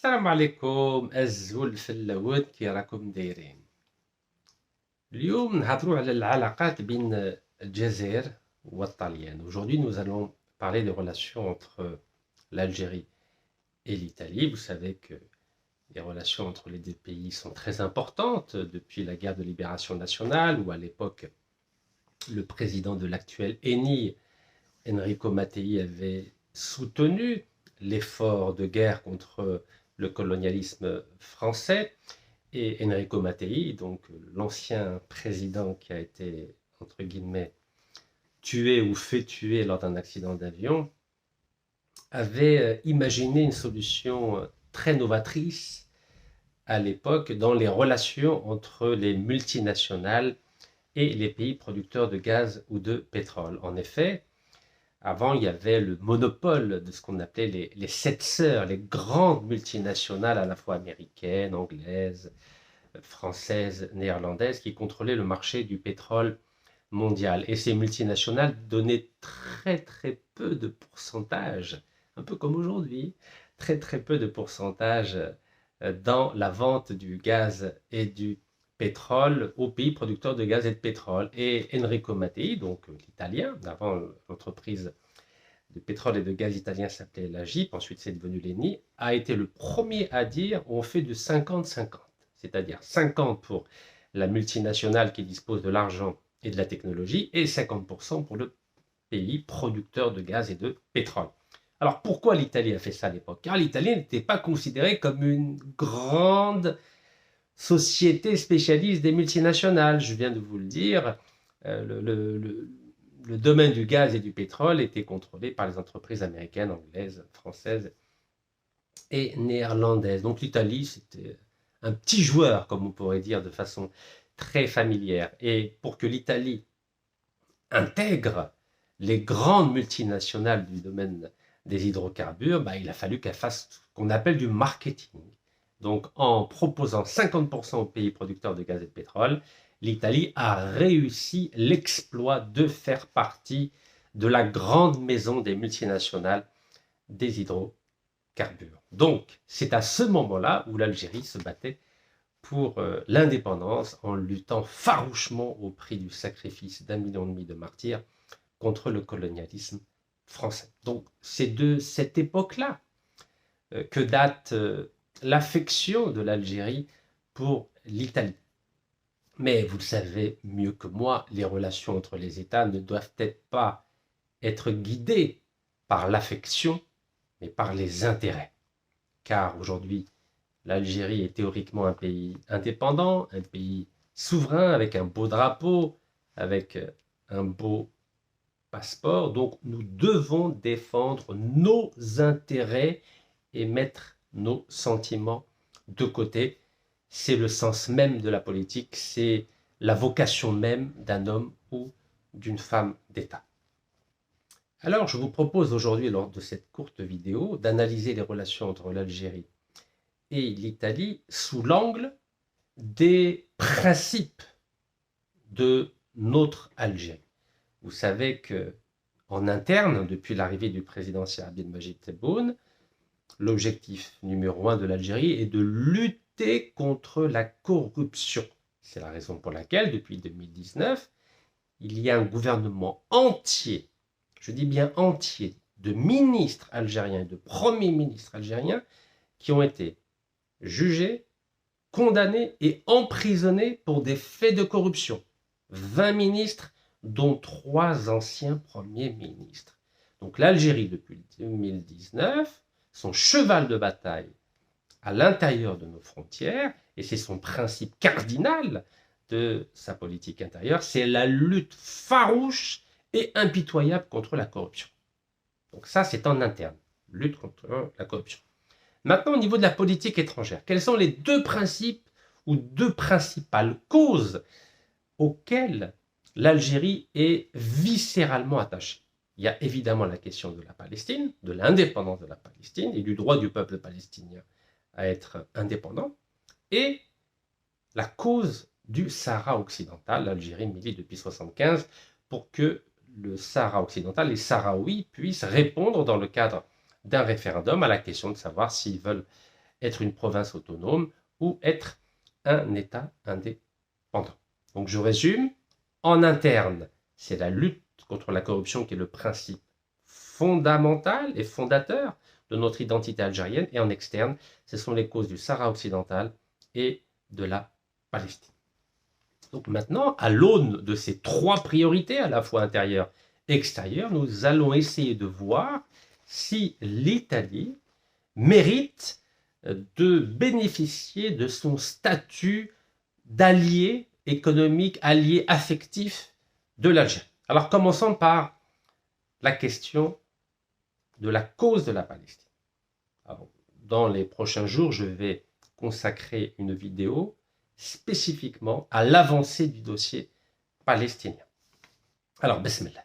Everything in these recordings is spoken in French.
السلام عليكم الزول اللاود كي راكم دايرين. اليوم نهضروا على العلاقات بين الجزائر والطليان. Aujourd'hui, nous allons parler des relations entre l'Algérie et l'Italie. Vous savez que les relations entre les deux pays sont très importantes depuis la guerre de libération nationale, où à l'époque, le président de l'actuel ENI, Enrico Mattei, avait soutenu l'effort de guerre contre le colonialisme français. Et Enrico Mattei, donc l'ancien président qui a été, entre guillemets, tué ou fait tuer lors d'un accident d'avion, avait imaginé une solution très novatrice à l'époque dans les relations entre les multinationales et les pays producteurs de gaz ou de pétrole. En effet, avant, il y avait le monopole de ce qu'on appelait les sept sœurs, les grandes multinationales à la fois américaines, anglaises, françaises, néerlandaises, qui contrôlaient le marché du pétrole mondial. Et ces multinationales donnaient très très peu de pourcentage, un peu comme aujourd'hui, très très peu de pourcentage dans la vente du gaz et du pétrole aux pays producteurs de gaz et de pétrole. Et Enrico Mattei, donc l'italien, avant l'entreprise de pétrole et de gaz italien s'appelait la GIP, ensuite c'est devenu l'ENI, a été le premier à dire on fait de 50-50, c'est-à-dire 50 pour la multinationale qui dispose de l'argent et de la technologie et 50% pour le pays producteur de gaz et de pétrole. Alors pourquoi l'Italie a fait ça à l'époque? Car l'Italie n'était pas considérée comme une grande société spécialiste des multinationales. Je viens de vous le dire, le domaine du gaz et du pétrole était contrôlé par les entreprises américaines, anglaises, françaises et néerlandaises. Donc l'Italie, c'était un petit joueur, comme on pourrait dire, de façon très familière. Et pour que l'Italie intègre les grandes multinationales du domaine des hydrocarbures, il a fallu qu'elle fasse ce qu'on appelle du marketing. Donc en proposant 50% aux pays producteurs de gaz et de pétrole, l'Italie a réussi l'exploit de faire partie de la grande maison des multinationales des hydrocarbures. Donc c'est à ce moment-là où l'Algérie se battait pour l'indépendance en luttant farouchement au prix du sacrifice d'1,5 million de martyrs contre le colonialisme français. Donc c'est de cette époque-là que date l'affection de l'Algérie pour l'Italie. Mais vous le savez mieux que moi, les relations entre les États ne doivent peut-être pas être guidées par l'affection, mais par les intérêts. Car aujourd'hui, l'Algérie est théoriquement un pays indépendant, un pays souverain, avec un beau drapeau, avec un beau passeport. Donc nous devons défendre nos intérêts et mettre nos sentiments de côté. C'est le sens même de la politique, c'est la vocation même d'un homme ou d'une femme d'État. Alors, je vous propose aujourd'hui, lors de cette courte vidéo, d'analyser les relations entre l'Algérie et l'Italie sous l'angle des principes de notre Algérie. Vous savez que en interne, depuis l'arrivée du président Sir Abdelmadjid Tebboune, l'objectif numéro 1 de l'Algérie est de lutter contre la corruption. C'est la raison pour laquelle, depuis 2019, il y a un gouvernement entier, je dis bien entier, de ministres algériens et de premiers ministres algériens qui ont été jugés, condamnés et emprisonnés pour des faits de corruption. 20 ministres, dont 3 anciens premiers ministres. Donc l'Algérie, depuis 2019, son cheval de bataille à l'intérieur de nos frontières, et c'est son principe cardinal de sa politique intérieure, c'est la lutte farouche et impitoyable contre la corruption. Donc ça, c'est en interne, lutte contre la corruption. Maintenant, au niveau de la politique étrangère, quels sont les deux principes ou deux principales causes auxquelles l'Algérie est viscéralement attachée? Il y a évidemment la question de la Palestine, de l'indépendance de la Palestine et du droit du peuple palestinien à être indépendant, et la cause du Sahara occidental. L'Algérie milite depuis 1975 pour que le Sahara occidental, les Sahraouis, puissent répondre dans le cadre d'un référendum à la question de savoir s'ils veulent être une province autonome ou être un État indépendant. Donc je résume, en interne, c'est la lutte contre la corruption qui est le principe fondamental et fondateur de notre identité algérienne, et en externe, ce sont les causes du Sahara occidental et de la Palestine. Donc maintenant, à l'aune de ces trois priorités, à la fois intérieure et extérieure, nous allons essayer de voir si l'Italie mérite de bénéficier de son statut d'allié économique, allié affectif de l'Algérie. Alors commençons par la question de la cause de la Palestine. Alors, dans les prochains jours, je vais consacrer une vidéo spécifiquement à l'avancée du dossier palestinien. Alors, bismillah.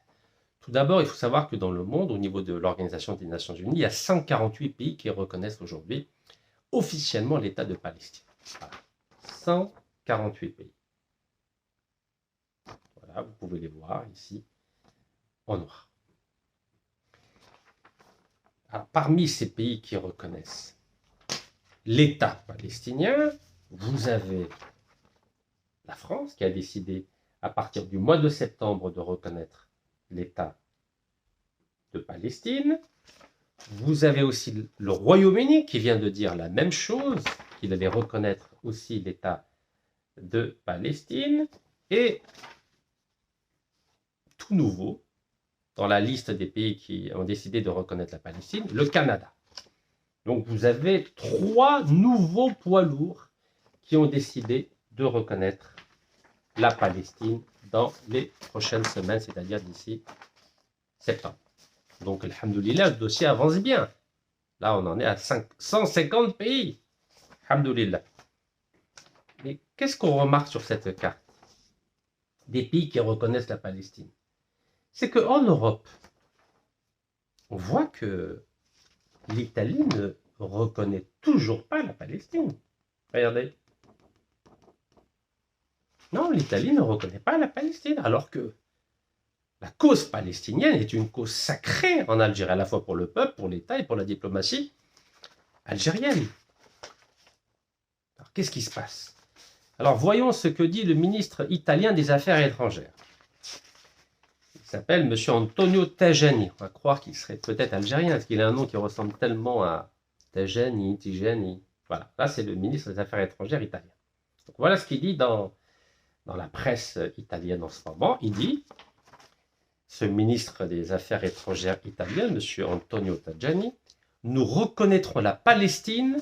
Tout d'abord, il faut savoir que dans le monde, au niveau de l'Organisation des Nations Unies, il y a 148 pays qui reconnaissent aujourd'hui officiellement l'État de Palestine. Voilà. 148 pays. Voilà, vous pouvez les voir ici en noir. Alors, parmi ces pays qui reconnaissent l'État palestinien, vous avez la France qui a décidé à partir du mois de septembre de reconnaître l'État de Palestine. Vous avez aussi le Royaume-Uni qui vient de dire la même chose, qu'il allait reconnaître aussi l'État de Palestine. Et tout nouveau, dans la liste des pays qui ont décidé de reconnaître la Palestine, le Canada. Donc vous avez 3 nouveaux poids lourds qui ont décidé de reconnaître la Palestine dans les prochaines semaines, c'est-à-dire d'ici septembre. Donc, alhamdoulilah, le dossier avance bien. Là, on en est à 150 pays. Alhamdoulilah. Mais qu'est-ce qu'on remarque sur cette carte des pays qui reconnaissent la Palestine? C'est qu'en Europe, on voit que l'Italie ne reconnaît toujours pas la Palestine. Regardez. Non, l'Italie ne reconnaît pas la Palestine, alors que la cause palestinienne est une cause sacrée en Algérie, à la fois pour le peuple, pour l'État et pour la diplomatie algérienne. Alors, qu'est-ce qui se passe? Alors, voyons ce que dit le ministre italien des Affaires étrangères. Il s'appelle M. Antonio Tajani. On va croire qu'il serait peut-être algérien, parce qu'il a un nom qui ressemble tellement à Tijani. Voilà, là, c'est le ministre des Affaires étrangères italien. Donc, voilà ce qu'il dit dans la presse italienne en ce moment. Il dit... Ce ministre des Affaires étrangères italien, M. Antonio Tajani, nous reconnaîtrons la Palestine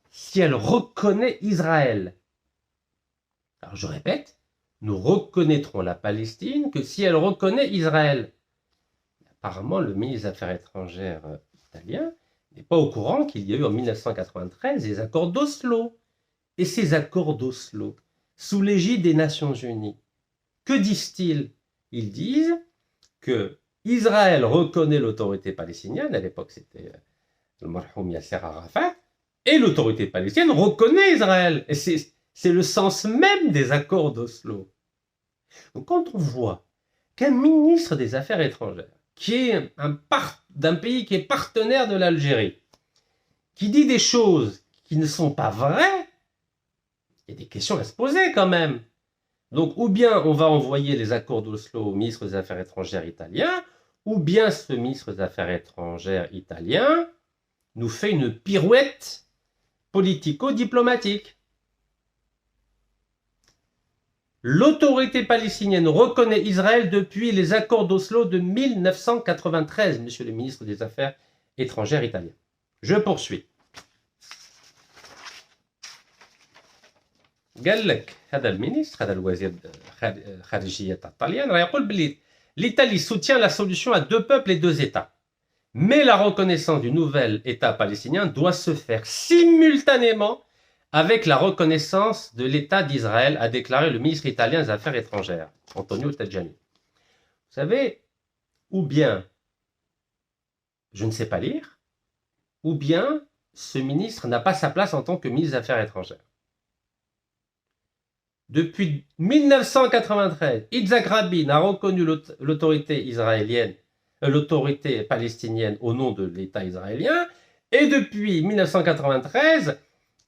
si elle reconnaît Israël. Alors je répète, nous reconnaîtrons la Palestine que si elle reconnaît Israël. Apparemment, le ministre des Affaires étrangères italien n'est pas au courant qu'il y a eu en 1993 les accords d'Oslo. Et ces accords d'Oslo, sous l'égide des Nations Unies, que disent-ils? Ils disent que Israël reconnaît l'autorité palestinienne, à l'époque c'était le marhoum Yasser Arafat, et l'autorité palestinienne reconnaît Israël. Et c'est le sens même des accords d'Oslo. Donc quand on voit qu'un ministre des Affaires étrangères, qui est d'un pays qui est partenaire de l'Algérie, qui dit des choses qui ne sont pas vraies, il y a des questions à se poser quand même. Donc, ou bien on va envoyer les accords d'Oslo au ministre des Affaires étrangères italien, ou bien ce ministre des Affaires étrangères italien nous fait une pirouette politico-diplomatique. L'autorité palestinienne reconnaît Israël depuis les accords d'Oslo de 1993, monsieur le ministre des Affaires étrangères italien. Je poursuis. قال لك هذا المينيستر هذا الوزير خارجية الطليان راه يقول بلي l'Italie soutient la solution à 2 peuples et 2 États. Mais la reconnaissance du nouvel État palestinien doit se faire simultanément avec la reconnaissance de l'État d'Israël, a déclaré le ministre italien des Affaires étrangères, Antonio Tajani. Vous savez, ou bien je ne sais pas lire, ou bien ce ministre n'a pas sa place en tant que ministre des Affaires étrangères. Depuis 1993, Yitzhak Rabin a reconnu l'autorité israélienne, l'autorité palestinienne au nom de l'État israélien, et depuis 1993,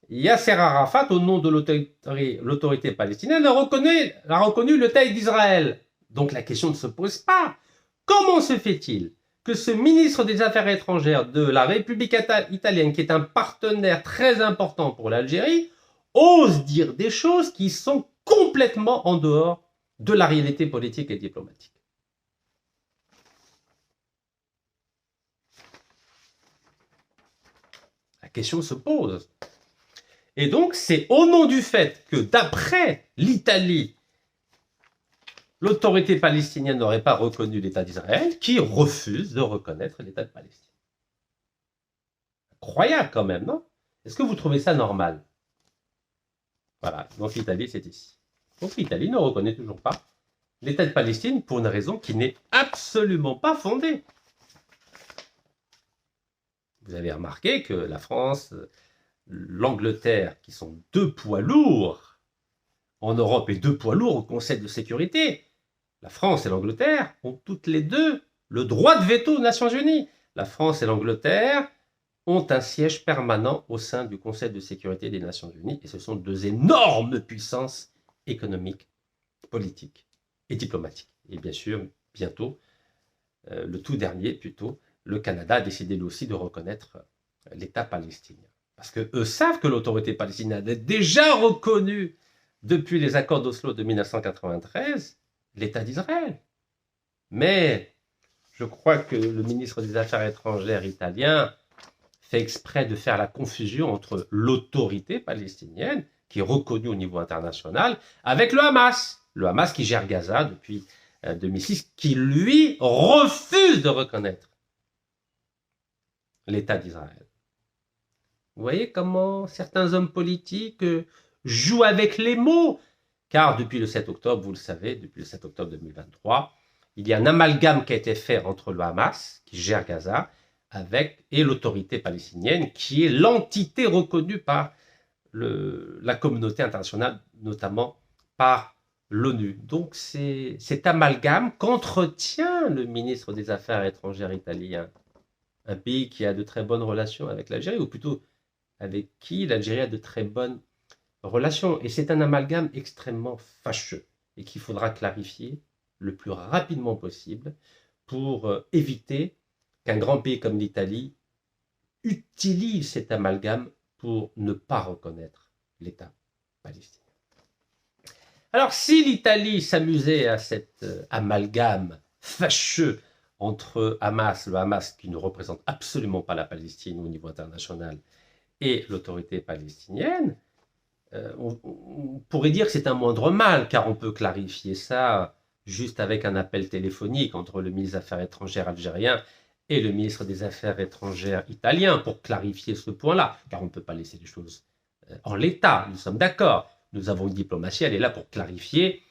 Yasser Arafat, au nom de l'autorité palestinienne, a reconnu l'État d'Israël. Donc la question ne se pose pas. Comment se fait-il que ce ministre des Affaires étrangères de la République italienne, qui est un partenaire très important pour l'Algérie, ose dire des choses qui sont complètement en dehors de la réalité politique et diplomatique? La question se pose. Et donc, c'est au nom du fait que, d'après l'Italie, l'autorité palestinienne n'aurait pas reconnu l'État d'Israël, qui refuse de reconnaître l'État de Palestine. Incroyable quand même, non? Est-ce que vous trouvez ça normal? Voilà, donc l'Italie, c'est ici. Donc l'Italie ne reconnaît toujours pas l'État de Palestine pour une raison qui n'est absolument pas fondée. Vous avez remarqué que la France, l'Angleterre, qui sont deux poids lourds en Europe et deux poids lourds au Conseil de sécurité, la France et l'Angleterre ont toutes les deux le droit de veto aux Nations Unies. La France et l'Angleterre ont un siège permanent au sein du Conseil de sécurité des Nations Unies, et ce sont deux énormes puissances économiques, politiques et diplomatiques. Et bien sûr, bientôt, le tout dernier plutôt, le Canada a décidé lui aussi de reconnaître l'État palestinien. Parce qu'eux savent que l'autorité palestinienne a déjà reconnu, depuis les accords d'Oslo de 1993, l'État d'Israël. Mais je crois que le ministre des Affaires étrangères italien fait exprès de faire la confusion entre l'autorité palestinienne, qui est reconnue au niveau international, avec le Hamas. Le Hamas qui gère Gaza depuis 2006, qui lui refuse de reconnaître l'État d'Israël. Vous voyez comment certains hommes politiques jouent avec les mots, car depuis le 7 octobre, vous le savez, depuis le 7 octobre 2023, il y a un amalgame qui a été fait entre le Hamas, qui gère Gaza, et l'autorité palestinienne, qui est l'entité reconnue par la communauté internationale, notamment par l'ONU. Donc cet amalgame qu'entretient le ministre des Affaires étrangères italien, un pays qui a de très bonnes relations avec l'Algérie, ou plutôt avec qui l'Algérie a de très bonnes relations. Et c'est un amalgame extrêmement fâcheux et qu'il faudra clarifier le plus rapidement possible pour éviter qu'un grand pays comme l'Italie utilise cet amalgame pour ne pas reconnaître l'État palestinien. Alors, si l'Italie s'amusait à cet amalgame fâcheux entre Hamas, le Hamas qui ne représente absolument pas la Palestine au niveau international, et l'autorité palestinienne, on pourrait dire que c'est un moindre mal, car on peut clarifier ça juste avec un appel téléphonique entre le ministre des Affaires étrangères algérien et le ministre des Affaires étrangères italien pour clarifier ce point-là, car on ne peut pas laisser les choses en l'état, nous sommes d'accord. Nous avons une diplomatie, elle est là pour clarifier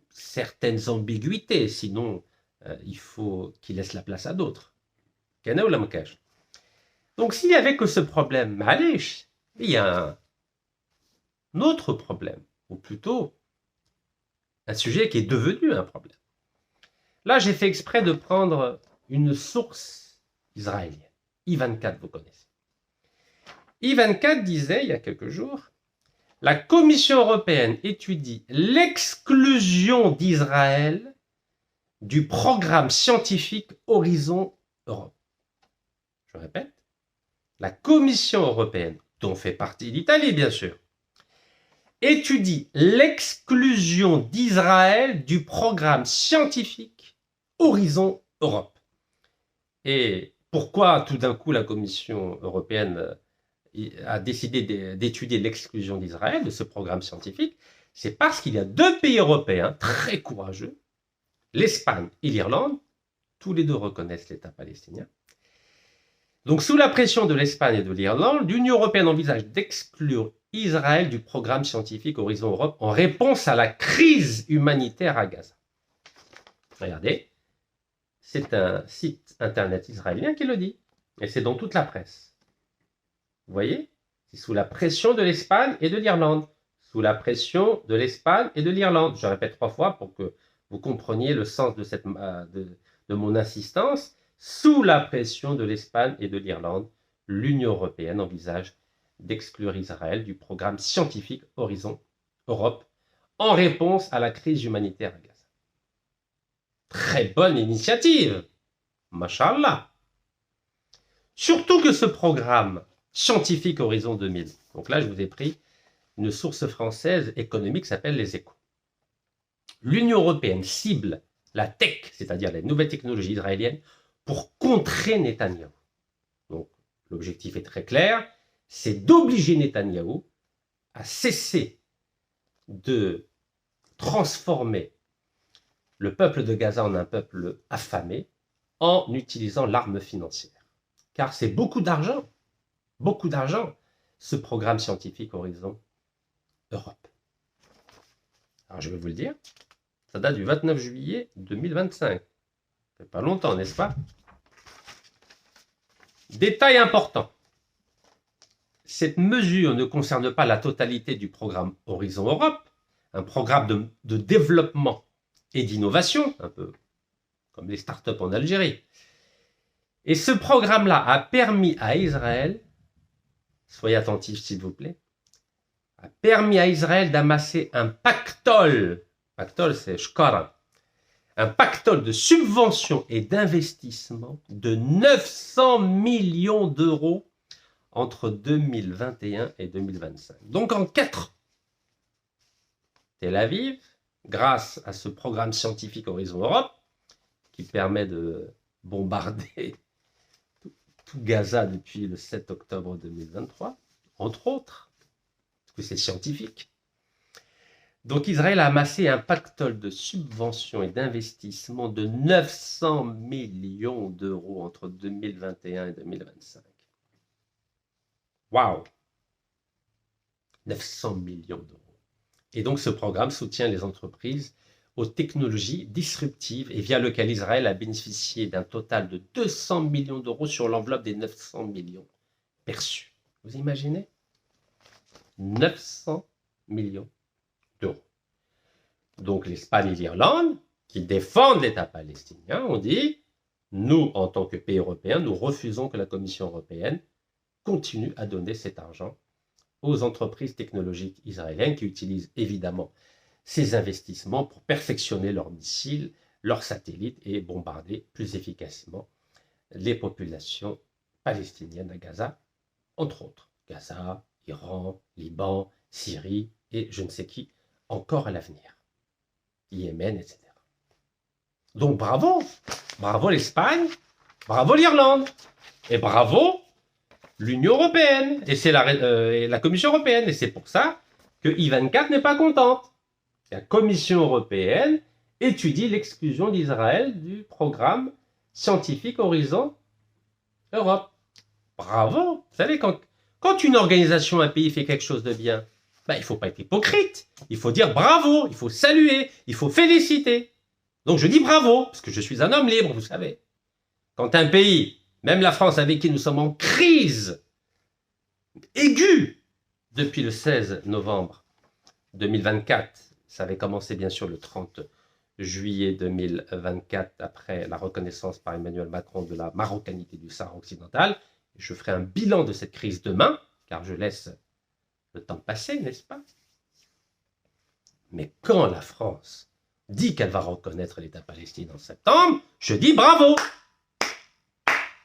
certaines ambiguïtés, sinon il faut qu'il laisse la place à d'autres. Donc s'il n'y avait que ce problème, معليش, il y a un autre problème, ou plutôt un sujet qui est devenu un problème. Là, j'ai fait exprès de prendre une source israélienne. I24, vous connaissez. I24 disait il y a quelques jours, la Commission européenne étudie l'exclusion d'Israël du programme scientifique Horizon Europe. Je répète, la Commission européenne, dont fait partie l'Italie bien sûr, étudie l'exclusion d'Israël du programme scientifique Horizon Europe. Et pourquoi tout d'un coup la Commission européenne a décidé d'étudier l'exclusion d'Israël de ce programme scientifique? C'est parce qu'il y a deux pays européens très courageux, l'Espagne et l'Irlande, tous les deux reconnaissent l'État palestinien. Donc sous la pression de l'Espagne et de l'Irlande, l'Union européenne envisage d'exclure Israël du programme scientifique Horizon Europe en réponse à la crise humanitaire à Gaza. Regardez, c'est un site internet israélien qui le dit, et c'est dans toute la presse. Vous voyez, c'est sous la pression de l'Espagne et de l'Irlande. Sous la pression de l'Espagne et de l'Irlande. Je répète 3 fois pour que vous compreniez le sens de mon insistance. Sous la pression de l'Espagne et de l'Irlande, l'Union européenne envisage d'exclure Israël du programme scientifique Horizon Europe en réponse à la crise humanitaire à Gaza. Très bonne initiative, Mashallah. Surtout que ce programme scientifique Horizon 2000, donc là je vous ai pris une source française économique qui s'appelle Les Échos. L'Union européenne cible la tech, c'est-à-dire les nouvelles technologies israéliennes, pour contrer Netanyahou. Donc l'objectif est très clair, c'est d'obliger Netanyahou à cesser de transformer le peuple de Gaza en un peuple affamé en utilisant l'arme financière. Car c'est beaucoup d'argent, ce programme scientifique Horizon Europe. Alors je vais vous le dire, ça date du 29 juillet 2025. Ça fait pas longtemps, n'est-ce pas? Détail important. Cette mesure ne concerne pas la totalité du programme Horizon Europe, un programme de développement et d'innovation, un peu comme les startups en Algérie. Et ce programme-là a permis à Israël, soyez attentifs s'il vous plaît, a permis à Israël d'amasser un pactole c'est shkara, un pactole de subventions et d'investissements de 900 millions d'euros entre 2021 et 2025. Donc en 4 ans, Tel Aviv, grâce à ce programme scientifique Horizon Europe, qui permet de bombarder tout Gaza depuis le 7 octobre 2023, entre autres, parce que c'est scientifique. Donc Israël a amassé un pactole de subventions et d'investissements de 900 millions d'euros entre 2021 et 2025. Waouh! 900 millions d'euros. Et donc ce programme soutient les entreprises aux technologies disruptives et via lequel Israël a bénéficié d'un total de 200 millions d'euros sur l'enveloppe des 900 millions perçus. Vous imaginez? 900 millions d'euros. Donc l'Espagne et l'Irlande, qui défendent l'État palestinien, ont dit, nous, en tant que pays européens, nous refusons que la Commission européenne continue à donner cet argent aux entreprises technologiques israéliennes qui utilisent évidemment ces investissements pour perfectionner leurs missiles, leurs satellites et bombarder plus efficacement les populations palestiniennes à Gaza, entre autres. Gaza, Iran, Liban, Syrie et je ne sais qui encore à l'avenir. Yémen, etc. Donc bravo, bravo l'Espagne, bravo l'Irlande et bravo l'Union européenne et c'est la Commission européenne. Et c'est pour ça que I24 n'est pas contente. La Commission européenne étudie l'exclusion d'Israël du programme scientifique Horizon Europe. Bravo. Vous savez, quand une organisation, un pays fait quelque chose de bien, il ne faut pas être hypocrite. Il faut dire bravo, il faut saluer, il faut féliciter. Donc je dis bravo, parce que je suis un homme libre, vous savez. Quand un pays, même la France avec qui nous sommes en crise aiguë depuis le 16 novembre 2024, ça avait commencé bien sûr le 30 juillet 2024 après la reconnaissance par Emmanuel Macron de la marocanité du Sahara occidental. Je ferai un bilan de cette crise demain, car je laisse le temps passer, n'est-ce pas? Mais quand la France dit qu'elle va reconnaître l'État palestinien en septembre, je dis bravo!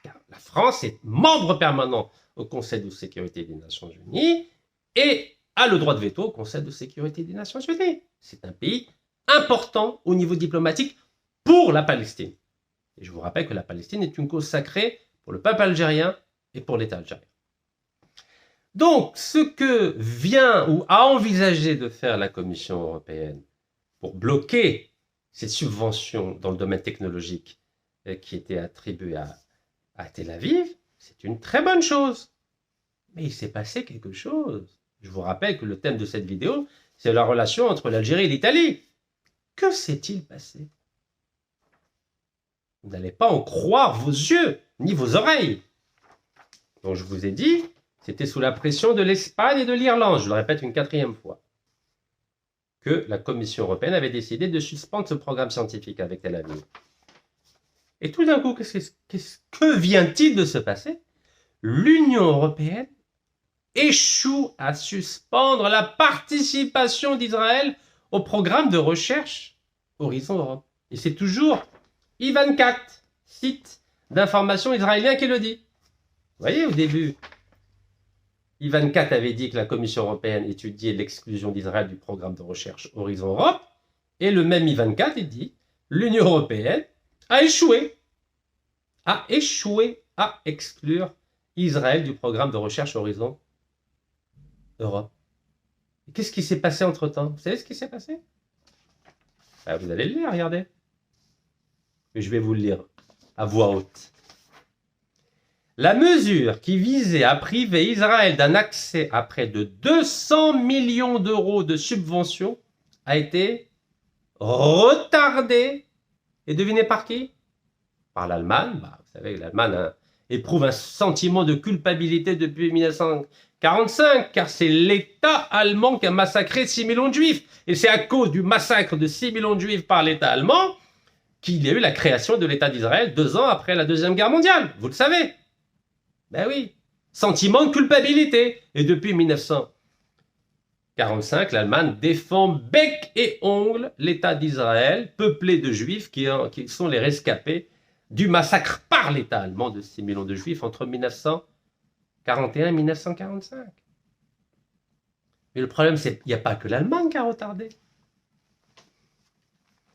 Car la France est membre permanent au Conseil de sécurité des Nations Unies et a le droit de veto au Conseil de sécurité des Nations Unies. C'est un pays important au niveau diplomatique pour la Palestine. Et je vous rappelle que la Palestine est une cause sacrée pour le peuple algérien et pour l'État algérien. Donc, ce que vient ou a envisagé de faire la Commission européenne pour bloquer ces subventions dans le domaine technologique qui étaient attribuées à Tel Aviv, c'est une très bonne chose. Mais il s'est passé quelque chose. Je vous rappelle que le thème de cette vidéo, c'est la relation entre l'Algérie et l'Italie. Que s'est-il passé? Vous n'allez pas en croire vos yeux, ni vos oreilles. Donc je vous ai dit, c'était sous la pression de l'Espagne et de l'Irlande, je le répète une 4e fois, que la Commission européenne avait décidé de suspendre ce programme scientifique avec Tel Aviv. Et tout d'un coup, que vient-il de se passer? L'Union européenne échoue à suspendre la participation d'Israël au programme de recherche Horizon Europe. Et c'est toujours I24, site d'information israélien qui le dit. Vous voyez, au début, I24 avait dit que la Commission européenne étudiait l'exclusion d'Israël du programme de recherche Horizon Europe, et le même I24, il dit, l'Union européenne a échoué à exclure Israël du programme de recherche Horizon Europe. Qu'est-ce qui s'est passé entre-temps? Vous savez ce qui s'est passé? Vous allez le lire, regardez. Mais je vais vous le lire à voix haute. La mesure qui visait à priver Israël d'un accès à près de 200 millions d'euros de subventions a été retardée. Et devinez par qui? Par l'Allemagne. Vous savez, l'Allemagne éprouve un sentiment de culpabilité depuis 1945, car c'est l'État allemand qui a massacré 6 millions de Juifs. Et c'est à cause du massacre de 6 millions de Juifs par l'État allemand qu'il y a eu la création de l'État d'Israël 2 ans après la Deuxième Guerre mondiale. Vous le savez. Ben oui. Sentiment de culpabilité. Et depuis 1945, l'Allemagne défend bec et ongle l'État d'Israël, peuplé de Juifs qui sont les rescapés du massacre par l'État allemand de 6 millions de Juifs entre 1941 et 1945. Mais le problème, c'est qu'il n'y a pas que l'Allemagne qui a retardé.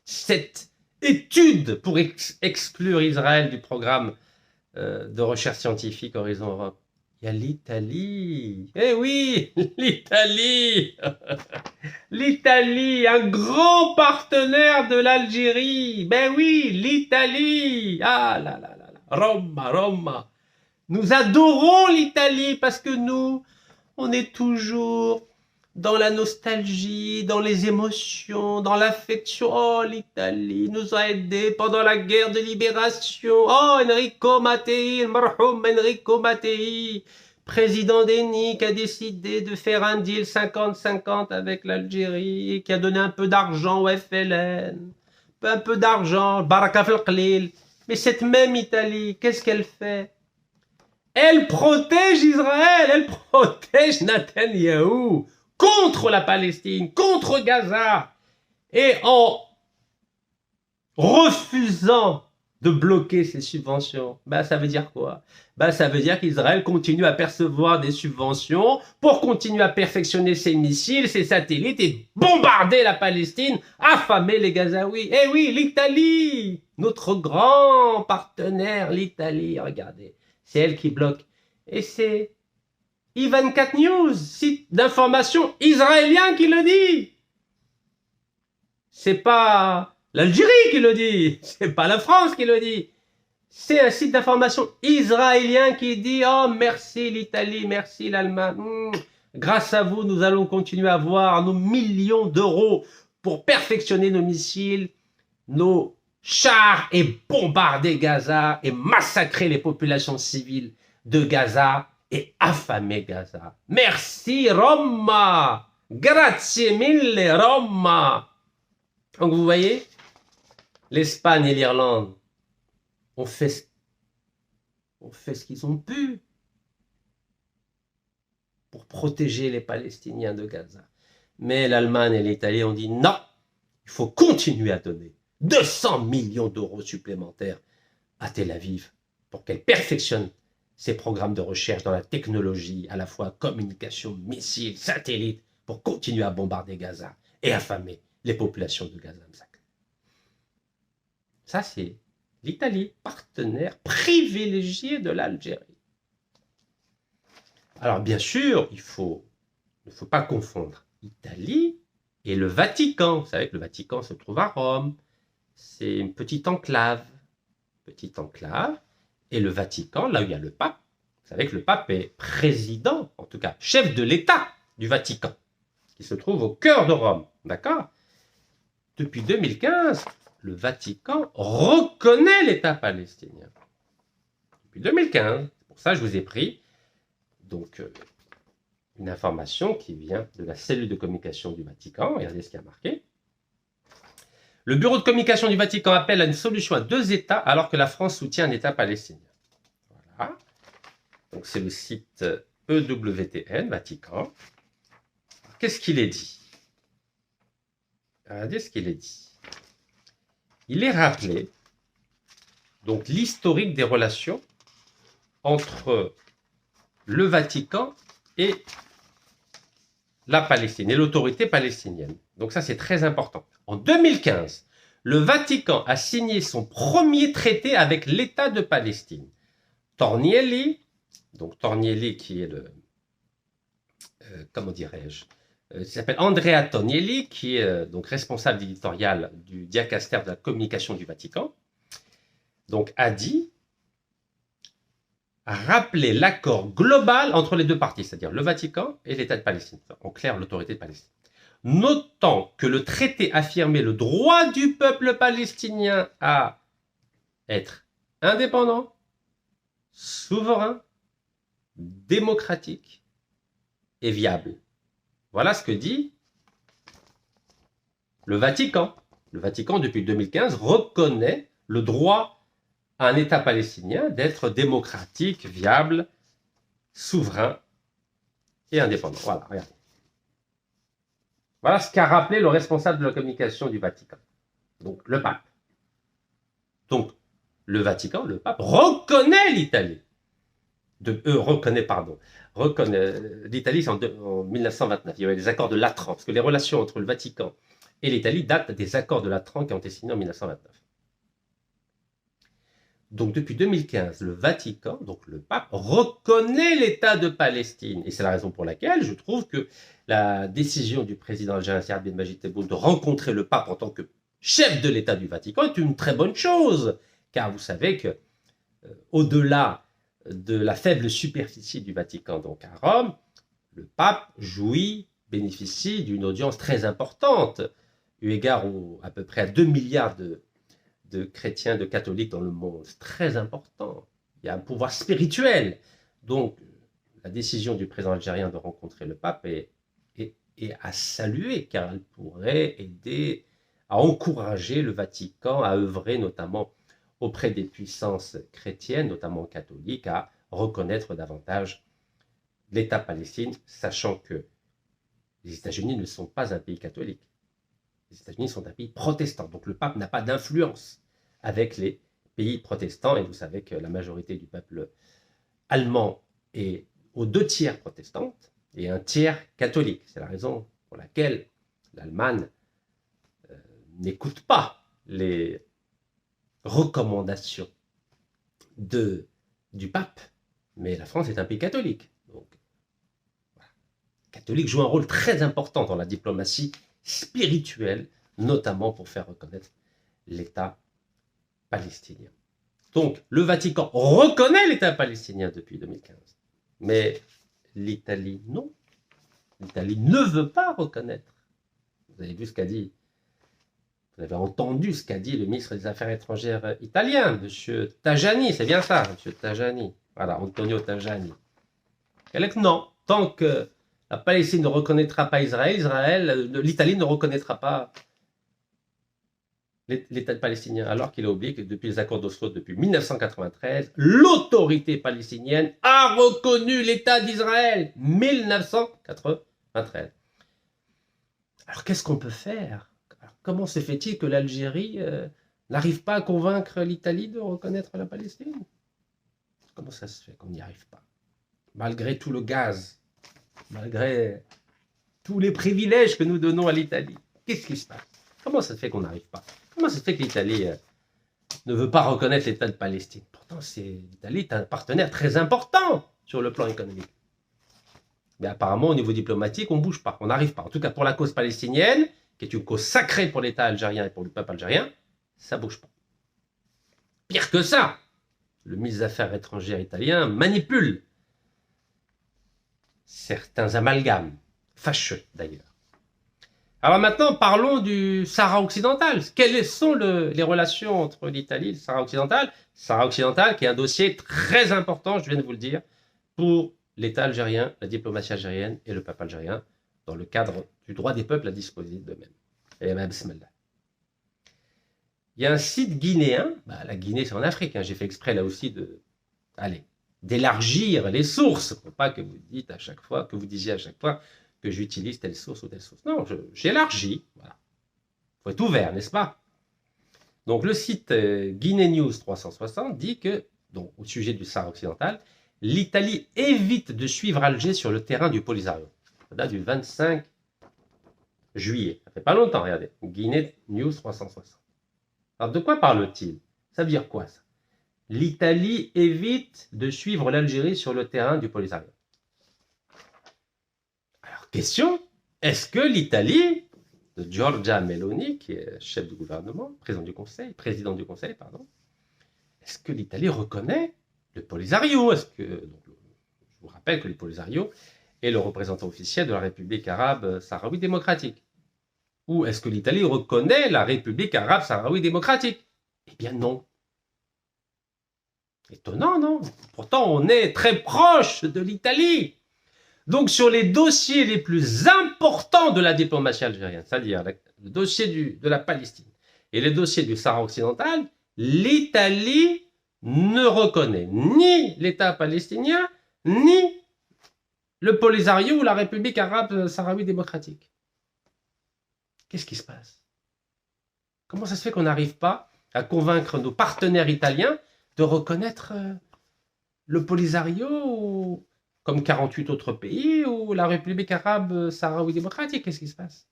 Cette étude pour exclure Israël du programme de recherche scientifique Horizon Europe, il y a l'Italie. Eh oui, l'Italie. L'Italie, un grand partenaire de l'Algérie. Ben oui, l'Italie. Ah là là là là. Roma. Nous adorons l'Italie parce que nous, on est toujours dans la nostalgie, dans les émotions, dans l'affection. Oh, l'Italie nous a aidés pendant la guerre de libération. Oh, Enrico Mattei, marhoum Enrico Mattei, président d'ENI, qui a décidé de faire un deal 50-50 avec l'Algérie, qui a donné un peu d'argent au FLN, un peu d'argent, Baraka fil Qlil. Mais cette même Italie, qu'est-ce qu'elle fait? Elle protège Israël, elle protège Netanyahou contre la Palestine, contre Gaza, et en refusant de bloquer ces subventions, ça veut dire quoi? Ça veut dire qu'Israël continue à percevoir des subventions pour continuer à perfectionner ses missiles, ses satellites et bombarder la Palestine, affamer les Gazaouis. Eh oui, l'Italie, notre grand partenaire, l'Italie, regardez, c'est elle qui bloque. Et c'est I24 News, site d'information israélien qui le dit. C'est pas l'Algérie qui le dit, c'est pas la France qui le dit. C'est un site d'information israélien qui dit « Oh, merci l'Italie, merci l'Allemagne. Grâce à vous, nous allons continuer à avoir nos millions d'euros pour perfectionner nos missiles, nos chars et bombarder Gaza et massacrer les populations civiles de Gaza et affamer Gaza. Merci Roma. Grazie mille Roma. » Donc vous voyez, l'Espagne et l'Irlande ont fait ce qu'ils ont pu pour protéger les Palestiniens de Gaza. Mais l'Allemagne et l'Italie ont dit non, il faut continuer à donner 200 millions d'euros supplémentaires à Tel Aviv pour qu'elle perfectionne ses programmes de recherche dans la technologie, à la fois communication, missiles, satellites, pour continuer à bombarder Gaza et affamer les populations de Gaza. Ça, c'est l'Italie, partenaire privilégié de l'Algérie. Alors, bien sûr, il ne faut pas confondre l'Italie et le Vatican. Vous savez que le Vatican se trouve à Rome. C'est une petite enclave. Et le Vatican, là où il y a le pape, vous savez que le pape est président, en tout cas chef de l'État du Vatican, qui se trouve au cœur de Rome. D'accord? Depuis 2015, le Vatican reconnaît l'État palestinien. Depuis 2015. C'est pour ça que je vous ai pris donc, une information qui vient de la cellule de communication du Vatican. Regardez ce qu'il y a marqué. Le bureau de communication du Vatican appelle à une solution à 2 États alors que la France soutient un État palestinien. Voilà. Donc c'est le site EWTN, Vatican. Qu'est-ce qu'il est dit? Regardez ce qu'il est dit. Il est rappelé donc l'historique des relations entre le Vatican et la Palestine et l'autorité palestinienne. Donc ça, c'est très important. En 2015, le Vatican a signé son premier traité avec l'État de Palestine. Tornielli, donc Tornielli qui est le... comment dirais-je, il s'appelle Andrea Tornielli, qui est donc responsable éditorial du diacaster de la communication du Vatican, donc a rappeler l'accord global entre les deux parties, c'est-à-dire le Vatican et l'État de Palestine, en clair l'autorité de Palestine. Notant que le traité affirmait le droit du peuple palestinien à être indépendant, souverain, démocratique et viable. Voilà ce que dit le Vatican. Le Vatican, depuis 2015, reconnaît le droit à un État palestinien d'être démocratique, viable, souverain et indépendant. Voilà, regardez. Voilà ce qu'a rappelé le responsable de la communication du Vatican, donc le pape. Donc, le Vatican, le pape, reconnaît l'Italie. Reconnaît l'Italie en 1929. Il y avait les accords de Latran, parce que les relations entre le Vatican et l'Italie datent des accords de Latran qui ont été signés en 1929. Donc depuis 2015, le Vatican, donc le pape, reconnaît l'État de Palestine. Et c'est la raison pour laquelle je trouve que la décision du président algérien Saad Ben Majid Tebboune de rencontrer le pape en tant que chef de l'État du Vatican est une très bonne chose. Car vous savez que, au-delà de la faible superficie du Vatican, donc à Rome, le pape bénéficie d'une audience très importante, eu égard à peu près à 2 milliards de chrétiens, de catholiques dans le monde. C'est très important. Il y a un pouvoir spirituel. Donc, la décision du président algérien de rencontrer le pape est à saluer, car elle pourrait aider à encourager le Vatican à œuvrer notamment auprès des puissances chrétiennes, notamment catholiques, à reconnaître davantage l'État palestinien, sachant que les États-Unis ne sont pas un pays catholique. Les États-Unis sont un pays protestant, donc le pape n'a pas d'influence avec les pays protestants, et vous savez que la majorité du peuple allemand est aux 2 tiers protestante et 1 tiers catholique. C'est la raison pour laquelle l'Allemagne n'écoute pas les recommandations du pape, mais la France est un pays catholique. Donc, voilà. Les catholiques jouent un rôle très important dans la diplomatie spirituelle, notamment pour faire reconnaître l'État palestinien. Donc, le Vatican reconnaît l'État palestinien depuis 2015. Mais l'Italie, non. L'Italie ne veut pas reconnaître. Vous avez vu ce qu'a dit, vous avez entendu ce qu'a dit le ministre des Affaires étrangères italien, M. Tajani, c'est bien ça, M. Tajani. Voilà, Antonio Tajani. Non, tant que la Palestine ne reconnaîtra pas l'Italie ne reconnaîtra pas l'État palestinien, alors qu'il a oublié que depuis les accords d'Oslo, depuis 1993, l'autorité palestinienne a reconnu l'État d'Israël. 1993. Alors qu'est-ce qu'on peut faire? Comment se fait-il que l'Algérie n'arrive pas à convaincre l'Italie de reconnaître la Palestine? Comment ça se fait qu'on n'y arrive pas? Malgré tout le gaz, malgré tous les privilèges que nous donnons à l'Italie, qu'est-ce qui se passe? Comment ça se fait qu'on n'arrive pas? Comment ça se fait que l'Italie ne veut pas reconnaître l'État de Palestine? Pourtant, l'Italie est un partenaire très important sur le plan économique. Mais apparemment, au niveau diplomatique, on ne bouge pas, on n'arrive pas. En tout cas, pour la cause palestinienne, qui est une cause sacrée pour l'État algérien et pour le peuple algérien, ça ne bouge pas. Pire que ça, le ministre des Affaires étrangères italien manipule certains amalgames, fâcheux d'ailleurs. Alors maintenant, parlons du Sahara occidental. Quelles sont les relations entre l'Italie et le Sahara occidental? Sahara occidental qui est un dossier très important, je viens de vous le dire, pour l'État algérien, la diplomatie algérienne et le peuple algérien, dans le cadre du droit des peuples à disposer d'eux-mêmes. Et bien, bismillah. Il y a un site guinéen, la Guinée c'est en Afrique, j'ai fait exprès là aussi de... Allez, d'élargir les sources. Faut pas que vous dites à chaque fois, que vous disiez à chaque fois que j'utilise telle source ou telle source. Non, j'élargis. Voilà. Faut être ouvert, n'est-ce pas? Donc le site Guinée News 360 dit que, donc, au sujet du Sahara occidental, l'Italie évite de suivre Alger sur le terrain du Polisario. Ça date du 25 juillet. Ça fait pas longtemps, regardez. Guinée News 360. Alors de quoi parle-t-il? Ça veut dire quoi ça? L'Italie évite de suivre l'Algérie sur le terrain du Polisario. Alors question, est-ce que l'Italie de Giorgia Meloni, qui est chef du gouvernement, président du Conseil, est-ce que l'Italie reconnaît le Polisario? Est-ce que, donc, je vous rappelle que le Polisario est le représentant officiel de la République arabe sahraoui démocratique. Ou est-ce que l'Italie reconnaît la République arabe sahraoui démocratique? Eh bien non. Étonnant, non? Pourtant, on est très proche de l'Italie. Donc, sur les dossiers les plus importants de la diplomatie algérienne, c'est-à-dire le dossier de la Palestine et les dossiers du Sahara occidental, l'Italie ne reconnaît ni l'État palestinien, ni le Polisario ou la République arabe sahraoui démocratique. Qu'est-ce qui se passe? Comment ça se fait qu'on n'arrive pas à convaincre nos partenaires italiens de reconnaître le Polisario comme 48 autres pays ou la République arabe sahraoui démocratique? Qu'est-ce qui se passe?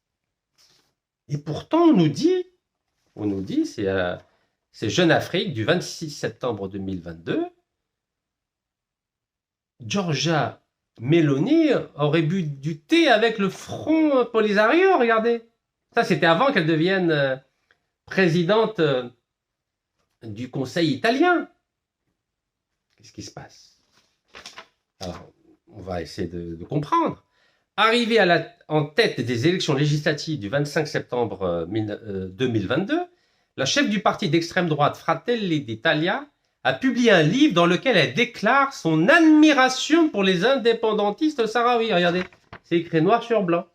Et pourtant, on nous dit, c'est Jeune Afrique du 26 septembre 2022, Giorgia Meloni aurait bu du thé avec le Front Polisario, regardez. Ça, c'était avant qu'elle devienne présidente du Conseil italien. Qu'est-ce qui se passe? Alors, on va essayer de comprendre. Arrivée en tête des élections législatives du 25 septembre 2022, la chef du parti d'extrême droite Fratelli d'Italia a publié un livre dans lequel elle déclare son admiration pour les indépendantistes sahraouis. Regardez, c'est écrit noir sur blanc.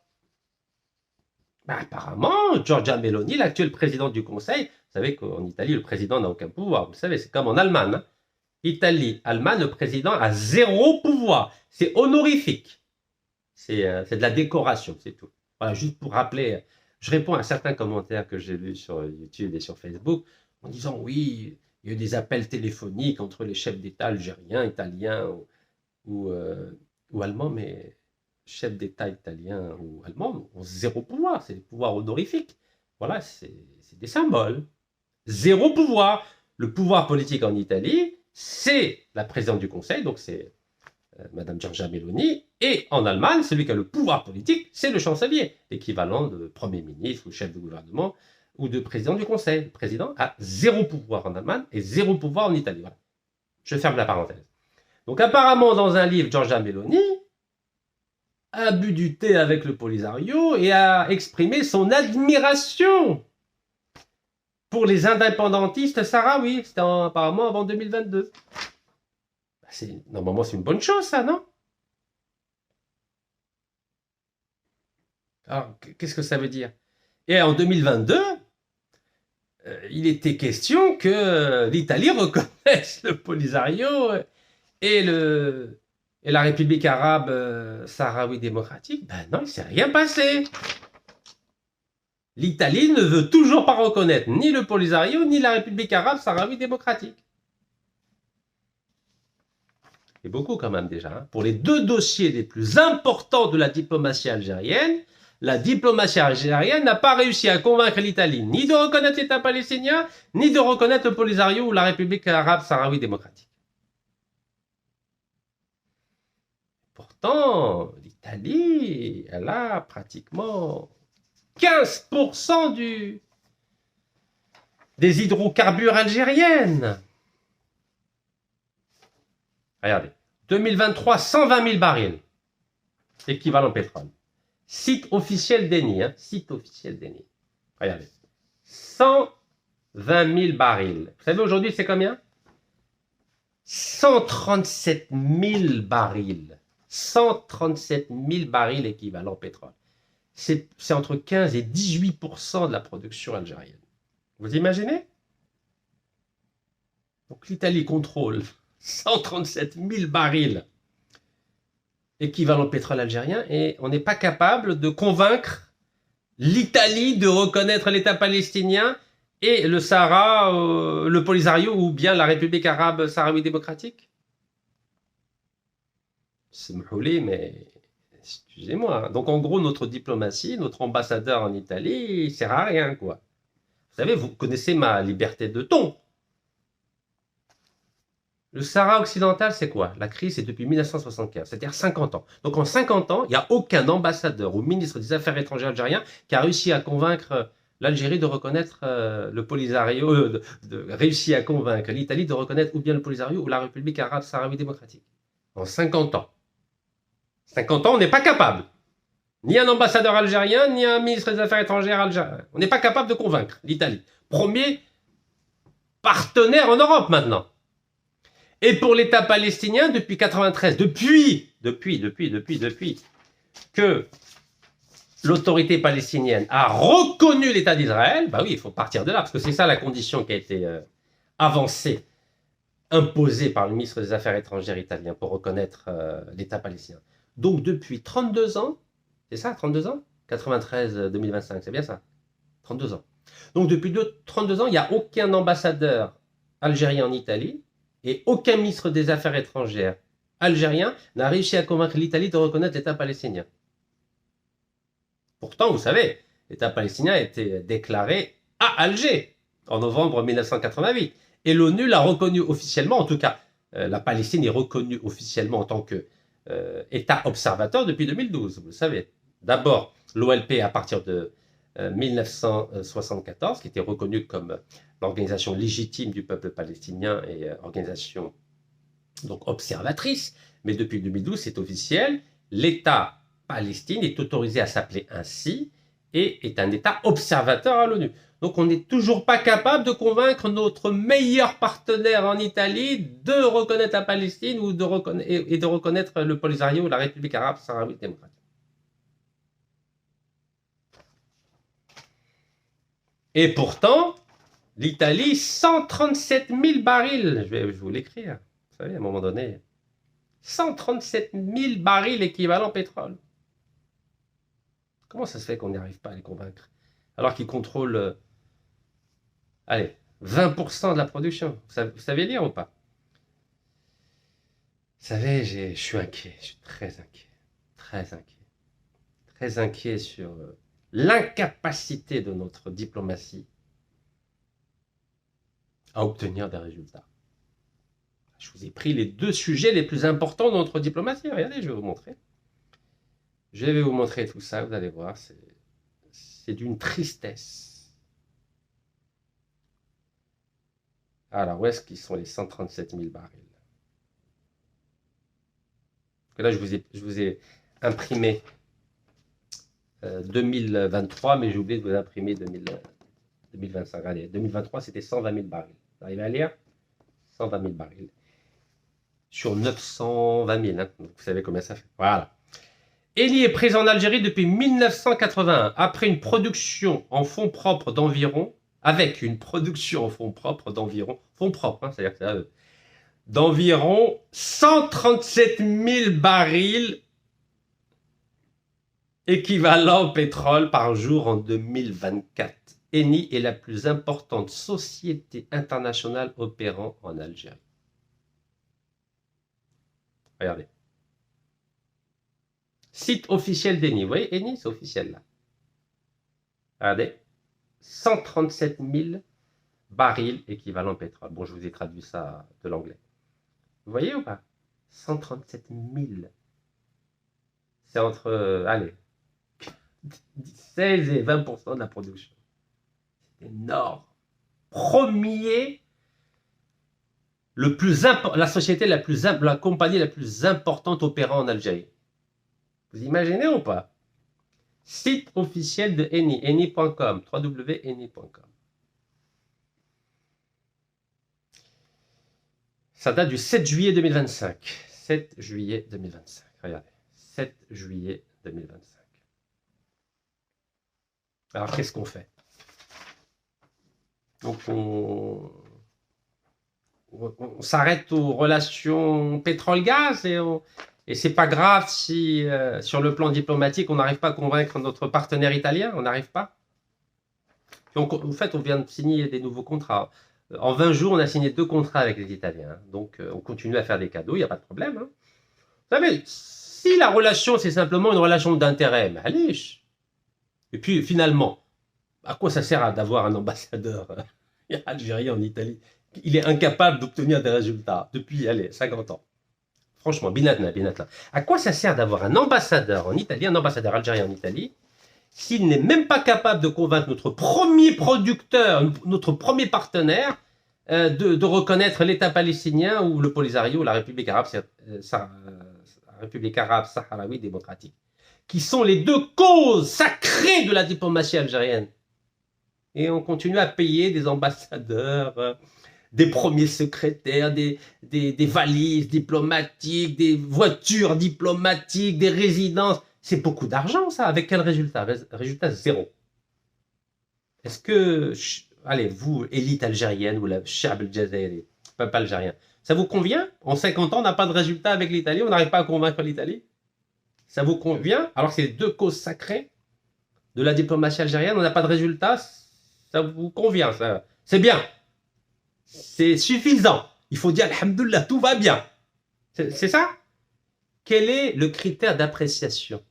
Ben, apparemment, Giorgia Meloni, l'actuelle présidente du Conseil, vous savez qu'en Italie, le président n'a aucun pouvoir. Vous savez, c'est comme en Allemagne. Hein. Italie, Allemagne, le président a 0 pouvoir. C'est honorifique. C'est de la décoration, c'est tout. Voilà, juste pour rappeler, je réponds à certains commentaires que j'ai lus sur YouTube et sur Facebook en disant oui, il y a eu des appels téléphoniques entre les chefs d'État algériens, italiens ou allemands, mais chefs d'État italiens ou allemands ont 0 pouvoir, c'est des pouvoirs honorifiques. Voilà, c'est des symboles. 0 pouvoir. Le pouvoir politique en Italie, c'est la présidente du Conseil, donc c'est Madame Giorgia Meloni, et en Allemagne, celui qui a le pouvoir politique, c'est le chancelier, l'équivalent de Premier ministre ou chef de gouvernement ou de président du Conseil. Le président a 0 pouvoir en Allemagne et 0 pouvoir en Italie. Voilà. Je ferme la parenthèse. Donc apparemment, dans un livre, Giorgia Meloni a bu du thé avec le Polisario et a exprimé son admiration pour les indépendantistes sahraouis. C'était apparemment avant 2022. Normalement, c'est une bonne chose, ça, non? Alors, qu'est-ce que ça veut dire? Et en 2022, il était question que l'Italie reconnaisse le Polisario et la République arabe sahraoui démocratique. Ben non, il ne s'est rien passé. L'Italie ne veut toujours pas reconnaître ni le Polisario ni la République arabe sahraoui démocratique. Et beaucoup quand même déjà. Hein. Pour les 2 dossiers les plus importants de la diplomatie algérienne, la diplomatie algérienne n'a pas réussi à convaincre l'Italie ni de reconnaître l'État palestinien, ni de reconnaître le Polisario ou la République arabe sahraoui démocratique. Pourtant, l'Italie, elle a pratiquement 15% des hydrocarbures algériennes. Regardez, 2023, 120 000 barils, équivalent pétrole. Site officiel d'ENI, hein, site officiel d'ENI. Regardez, 120 000 barils. Vous savez aujourd'hui c'est combien? 137 000 barils. 137 000 barils équivalent pétrole. C'est entre 15 et 18% de la production algérienne. Vous imaginez? Donc l'Italie contrôle 137 000 barils équivalent pétrole algérien, et on n'est pas capable de convaincre l'Italie de reconnaître l'État palestinien et le Sahara, le Polisario ou bien la République arabe sahraoui démocratique. C'est m'houli, mais excusez-moi. Donc en gros, notre diplomatie, notre ambassadeur en Italie, il sert à rien, quoi. Vous savez, vous connaissez ma liberté de ton. Le Sahara occidental, c'est quoi? La crise, c'est depuis 1975, c'est-à-dire 50 ans. Donc en 50 ans, il n'y a aucun ambassadeur ou ministre des Affaires étrangères algérien qui a réussi à convaincre l'Algérie de reconnaître le Polisario, réussi à convaincre l'Italie de reconnaître ou bien le Polisario ou la République arabe sahraoui démocratique. En 50 ans. 50 ans, on n'est pas capable. Ni un ambassadeur algérien, ni un ministre des Affaires étrangères algérien. On n'est pas capable de convaincre l'Italie. Premier partenaire en Europe maintenant. Et pour l'État palestinien, depuis 93, depuis que l'autorité palestinienne a reconnu l'État d'Israël, bah oui, il faut partir de là, parce que c'est ça la condition qui a été avancée, imposée par le ministre des Affaires étrangères italien pour reconnaître l'État palestinien. Donc depuis 32 ans, c'est ça, 32 ans 93-2025, c'est bien ça 32 ans. Donc depuis 32 ans, il n'y a aucun ambassadeur algérien en Italie et aucun ministre des Affaires étrangères algérien n'a réussi à convaincre l'Italie de reconnaître l'État palestinien. Pourtant, vous savez, l'État palestinien a été déclaré à Alger en novembre 1988. Et l'ONU l'a reconnu officiellement, en tout cas, la Palestine est reconnue officiellement en tant qu'État observateur depuis 2012, vous le savez. D'abord, l'OLP à partir de 1974, qui était reconnue comme l'organisation légitime du peuple palestinien et organisation donc observatrice, mais depuis 2012, c'est officiel, l'État Palestine est autorisé à s'appeler ainsi et est un État observateur à l'ONU. Donc on n'est toujours pas capable de convaincre notre meilleur partenaire en Italie de reconnaître la Palestine ou de reconnaître le Polisario ou la République arabe sahraoui démocratique. Et pourtant, l'Italie, 137 000 barils, je vais vous l'écrire, vous savez, à un moment donné, 137 000 barils équivalent pétrole. Comment ça se fait qu'on n'y arrive pas à les convaincre alors qu'ils contrôlent, allez, 20% de la production? Vous savez lire ou pas? Vous savez, je suis inquiet, je suis très inquiet, très inquiet, très inquiet sur l'incapacité de notre diplomatie à obtenir des résultats. Je vous ai pris les deux sujets les plus importants de notre diplomatie. Regardez, je vais vous montrer. Je vais vous montrer tout ça, vous allez voir, c'est d'une tristesse. Alors, où est-ce qu'ils sont les 137 000 barils? Là, je vous ai imprimé 2023, mais j'ai oublié de vous imprimer 2025. Allez, 2023, c'était 120 000 barils. Vous arrivez à lire? 120 000 barils. Sur 920 000, hein. Donc, vous savez combien ça fait. Voilà. Eni est présent en Algérie depuis 1981, après une production en fonds propres d'environ, fonds propres, hein, c'est-à-dire que d'environ 137 000 barils équivalent pétrole par jour en 2024. Eni est la plus importante société internationale opérant en Algérie. Regardez. Site officiel d'Eni. Vous voyez, Eni, c'est officiel là. Regardez. 137 000 barils équivalent pétrole. Bon, je vous ai traduit ça de l'anglais. Vous voyez ou pas? 137 000. C'est entre, allez, 16 et 20% de la production. C'est énorme. Premier, la société la compagnie la plus importante opérant en Algérie. Vous imaginez ou pas? Site officiel de Eni, eni.com, www.eni.com. Ça date du 7 juillet 2025. 7 juillet 2025. Regardez. 7 juillet 2025. Alors, qu'est-ce qu'on fait? Donc, on on s'arrête aux relations pétrole-gaz et c'est pas grave si sur le plan diplomatique on n'arrive pas à convaincre notre partenaire italien, on n'arrive pas. Donc, en fait, on vient de signer des nouveaux contrats. En 20 jours, on a signé 2 contrats avec les Italiens. Donc, on continue à faire des cadeaux, il n'y a pas de problème. Hein. Vous savez, si la relation, c'est simplement une relation d'intérêt, mais allez. Et puis, finalement, à quoi ça sert d'avoir un ambassadeur algérien en Italie? Il est incapable d'obtenir des résultats depuis, allez, 50 ans. Franchement, binatna. À quoi ça sert d'avoir un ambassadeur en Italie, un ambassadeur algérien en Italie, s'il n'est même pas capable de convaincre notre premier producteur, notre premier partenaire, de reconnaître l'État palestinien ou le Polisario, la République arabe sahraoui démocratique, qui sont les 2 causes sacrées de la diplomatie algérienne. Et on continue à payer des ambassadeurs, des premiers secrétaires, des valises diplomatiques, des voitures diplomatiques, des résidences. C'est beaucoup d'argent, ça. Avec quel résultat? Résultat zéro. Est-ce que, allez, vous, élite algérienne ou la Chab el-Jazairi, peuple algérien, ça vous convient? En 50 ans, on n'a pas de résultat avec l'Italie, on n'arrive pas à convaincre l'Italie? Ça vous convient? Alors que c'est les 2 causes sacrées de la diplomatie algérienne, on n'a pas de résultat, ça vous convient? C'est bien. C'est suffisant. Il faut dire, alhamdoulilah, tout va bien. C'est ça? Quel est le critère d'appréciation?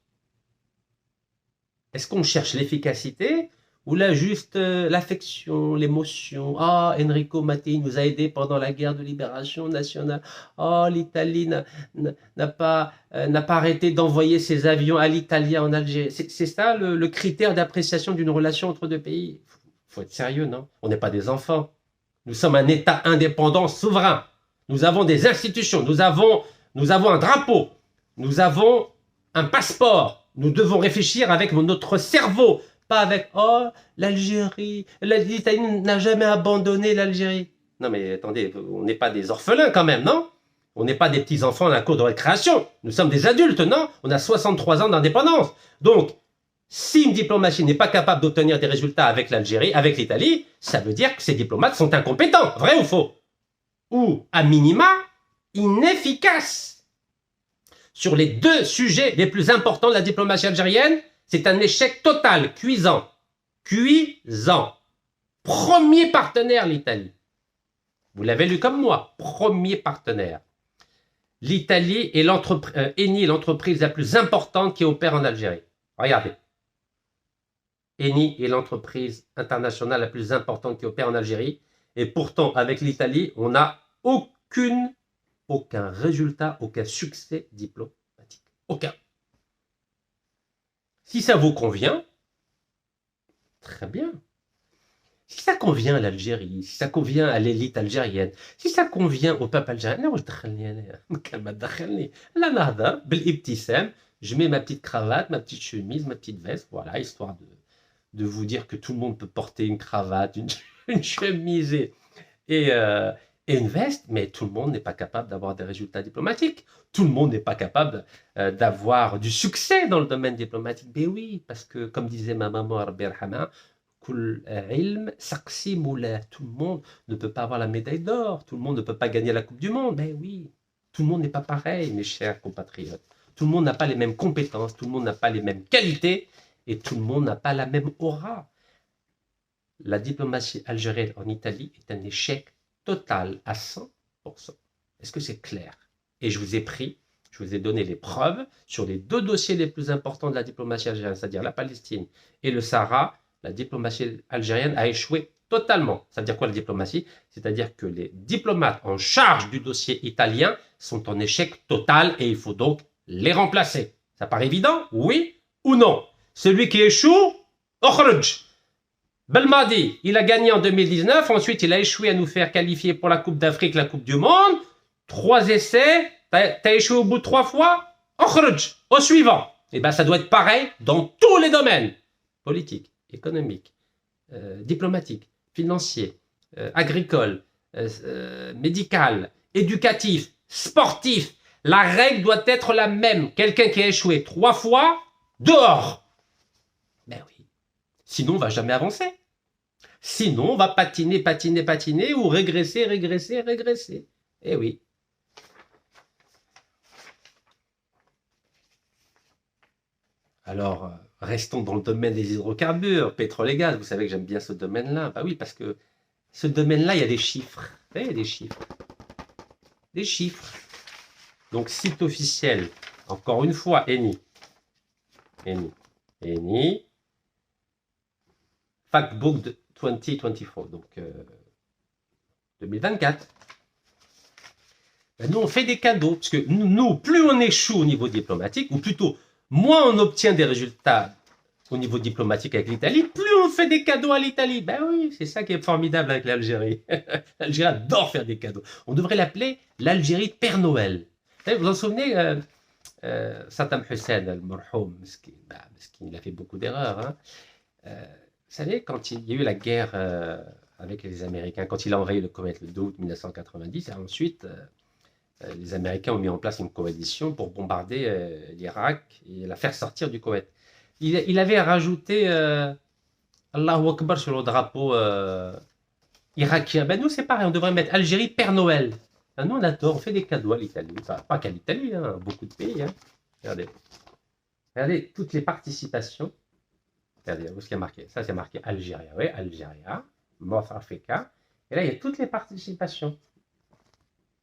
Est-ce qu'on cherche l'efficacité ou là juste l'affection, l'émotion? Ah, Enrico Mattei nous a aidés pendant la guerre de libération nationale. Oh, l'Italie n'a pas arrêté d'envoyer ses avions à l'Italie en Algérie. C'est ça le critère d'appréciation d'une relation entre 2 pays? Il faut être sérieux, non? On n'est pas des enfants. Nous sommes un État indépendant, souverain. Nous avons des institutions, nous avons un drapeau, nous avons un passeport. Nous devons réfléchir avec notre cerveau, pas avec « Oh, l'Algérie, l'Italie n'a jamais abandonné l'Algérie. » Non mais attendez, on n'est pas des orphelins quand même, non? On n'est pas des petits-enfants à la cour de récréation. Nous sommes des adultes, non? On a 63 ans d'indépendance. Donc, si une diplomatie n'est pas capable d'obtenir des résultats avec l'Algérie, avec l'Italie, ça veut dire que ces diplomates sont incompétents, vrai ou faux? Ou, à minima, inefficaces. Sur les 2 sujets les plus importants de la diplomatie algérienne, c'est un échec total, cuisant. Cuisant. Premier partenaire, l'Italie. Vous l'avez lu comme moi, premier partenaire. L'Italie est Eni est l'entreprise la plus importante qui opère en Algérie. Regardez. Eni est l'entreprise internationale la plus importante qui opère en Algérie. Et pourtant, avec l'Italie, on n'a aucun résultat, aucun succès diplomatique. Aucun. Si ça vous convient, très bien. Si ça convient à l'Algérie, si ça convient à l'élite algérienne, si ça convient au peuple algérien, je mets ma petite cravate, ma petite chemise, ma petite veste, voilà, histoire de vous dire que tout le monde peut porter une cravate, une chemise et une veste, mais tout le monde n'est pas capable d'avoir des résultats diplomatiques. Tout le monde n'est pas capable d'avoir du succès dans le domaine diplomatique. Ben oui, parce que, comme disait ma maman, Rabbi Rahama, tout le monde ne peut pas avoir la médaille d'or, tout le monde ne peut pas gagner la Coupe du Monde. Ben oui, tout le monde n'est pas pareil, mes chers compatriotes. Tout le monde n'a pas les mêmes compétences, tout le monde n'a pas les mêmes qualités, et tout le monde n'a pas la même aura. La diplomatie algérienne en Italie est un échec total à 100%. Est-ce que c'est clair? Et je vous ai donné les preuves sur les 2 dossiers les plus importants de la diplomatie algérienne, c'est-à-dire la Palestine et le Sahara. La diplomatie algérienne a échoué totalement. Ça veut dire quoi la diplomatie? C'est-à-dire que les diplomates en charge du dossier italien sont en échec total et il faut donc les remplacer. Ça paraît évident? Oui ou non? Celui qui échoue, Okhruj. Belmadi, il a gagné en 2019, ensuite il a échoué à nous faire qualifier pour la Coupe d'Afrique, la Coupe du Monde. 3 essais, t'as échoué au bout de 3 fois, Okhruj, au suivant. Et bien ça doit être pareil dans tous les domaines. Politique, économique, diplomatique, financier, agricole, médical, éducatif, sportif. La règle doit être la même. Quelqu'un qui a échoué 3 fois, dehors. Ben oui. Sinon, on ne va jamais avancer. Sinon, on va patiner, patiner, patiner, ou régresser, régresser, régresser. Eh oui. Alors, restons dans le domaine des hydrocarbures, pétrole et gaz. Vous savez que j'aime bien ce domaine-là. Bah oui, parce que ce domaine-là, il y a des chiffres. Vous savez, il y a des chiffres. Des chiffres. Donc, site officiel. Encore une fois, Eni. Eni. Factbook 2024. Donc, 2024. Ben, nous, on fait des cadeaux. Parce que nous, plus on échoue au niveau diplomatique, ou plutôt, moins on obtient des résultats au niveau diplomatique avec l'Italie, plus on fait des cadeaux à l'Italie. Ben oui, c'est ça qui est formidable avec l'Algérie. L'Algérie adore faire des cadeaux. On devrait l'appeler l'Algérie Père Noël. Vous vous en souvenez, Saddam Hussein, al-Marhoum, il a fait beaucoup d'erreurs. Hein. Vous savez, quand il y a eu la guerre avec les Américains, quand il a envahi le Koweït le 2 août 1990, et ensuite, les Américains ont mis en place une coalition pour bombarder l'Irak et la faire sortir du Koweït. Il avait rajouté Allahu Akbar sur le drapeau irakien. Ben nous, c'est pareil, on devrait mettre Algérie Père Noël. Ben nous, on adore, on fait des cadeaux à l'Italie. Enfin, pas qu'à l'Italie, hein, beaucoup de pays. Hein. Regardez toutes les participations. Regardez, où est-ce qu'il y a marqué? Ça, c'est marqué Algérie. Oui, Algérie, North Africa. Et là, il y a toutes les participations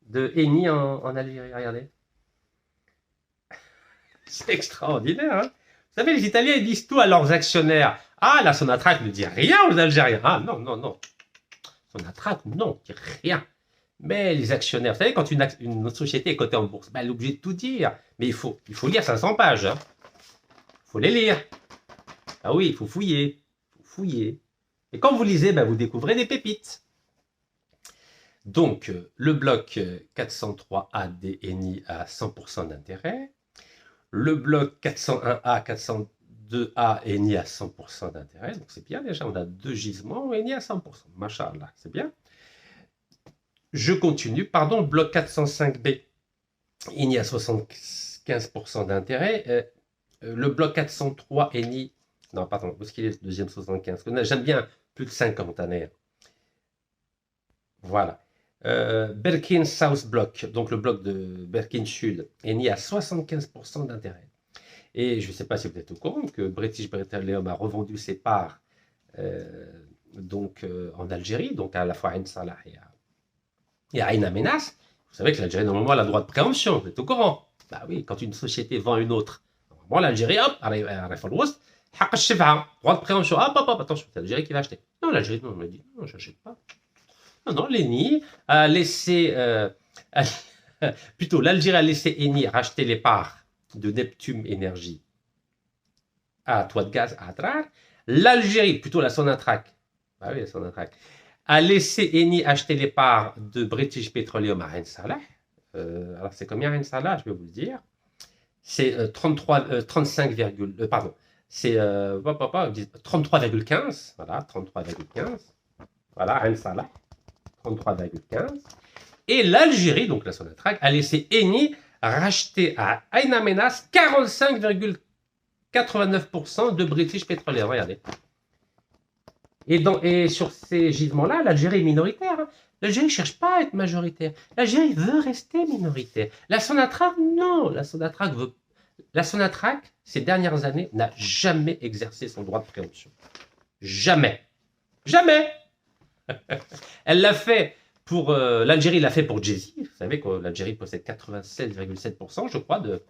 de Eni en Algérie. Regardez. C'est extraordinaire. Hein. Vous savez, les Italiens, ils disent tout à leurs actionnaires. Ah, la Sonatrach ne dit rien aux Algériens. Ah, non, non, non. Sonatrach, non, ne dit rien. Mais les actionnaires, vous savez, quand une société est cotée en bourse, ben, elle est obligée de tout dire. Mais il faut lire 500 pages. Hein. Il faut les lire. Ah oui, il faut fouiller. Et quand vous lisez, ben, vous découvrez des pépites. Donc, le bloc 403A d'Eni a 100% d'intérêt. Le bloc 401A, 402A Eni à 100% d'intérêt. Donc, c'est bien déjà. On a 2 gisements, Eni à 100%. Machallah, c'est bien. Je continue. Pardon, bloc 405B, Eni à 75% d'intérêt. Le bloc 403 Eni. Non, pardon, où est-ce qu'il est le deuxième 75? J'aime bien plus de 50 années. Voilà. Berkin South Block, donc le bloc de Berkin Sud, Eni à 75% d'intérêt. Et je ne sais pas si vous êtes au courant que British Petroleum a revendu ses parts en Algérie, donc à la fois à Ain Salah et à Ain Amenas. Vous savez que l'Algérie, normalement, a le droit de préemption, vous êtes au courant? Bah oui, quand une société vend une autre, normalement, l'Algérie, hop, arrive à l'Ouest, droit de préemption, hop, attention, c'est l'Algérie qui va acheter. Non, l'Algérie, non, on m'a dit, non, je n'achète pas. Non, l'Eni a laissé, plutôt l'Algérie a laissé Eni racheter les parts de Neptune Énergie à Toit de Gaz à Atrar. L'Algérie, plutôt la Sonatrach, bah oui, la Sonatrach, a laissé Eni acheter les parts de British Petroleum à Ain Salah. Alors c'est combien Ain Salah, je vais vous le dire. C'est 35, pardon, c'est 33,15. Voilà, 33,15. Voilà, Ain Salah. 33,15. Et l'Algérie, donc la Sonatrach, a laissé Eni racheter à Ain Amenas 45,89% de British Petroleum. Regardez. Et sur ces gisements-là, l'Algérie est minoritaire. Hein. L'Algérie ne cherche pas à être majoritaire. L'Algérie veut rester minoritaire. La Sonatrach, non. La Sonatrach, ces dernières années, n'a jamais exercé son droit de préemption. Jamais. Jamais. Elle l'a fait pour l'Algérie, l'a fait pour Jay-Z. Vous savez que l'Algérie possède 87,7%, je crois, de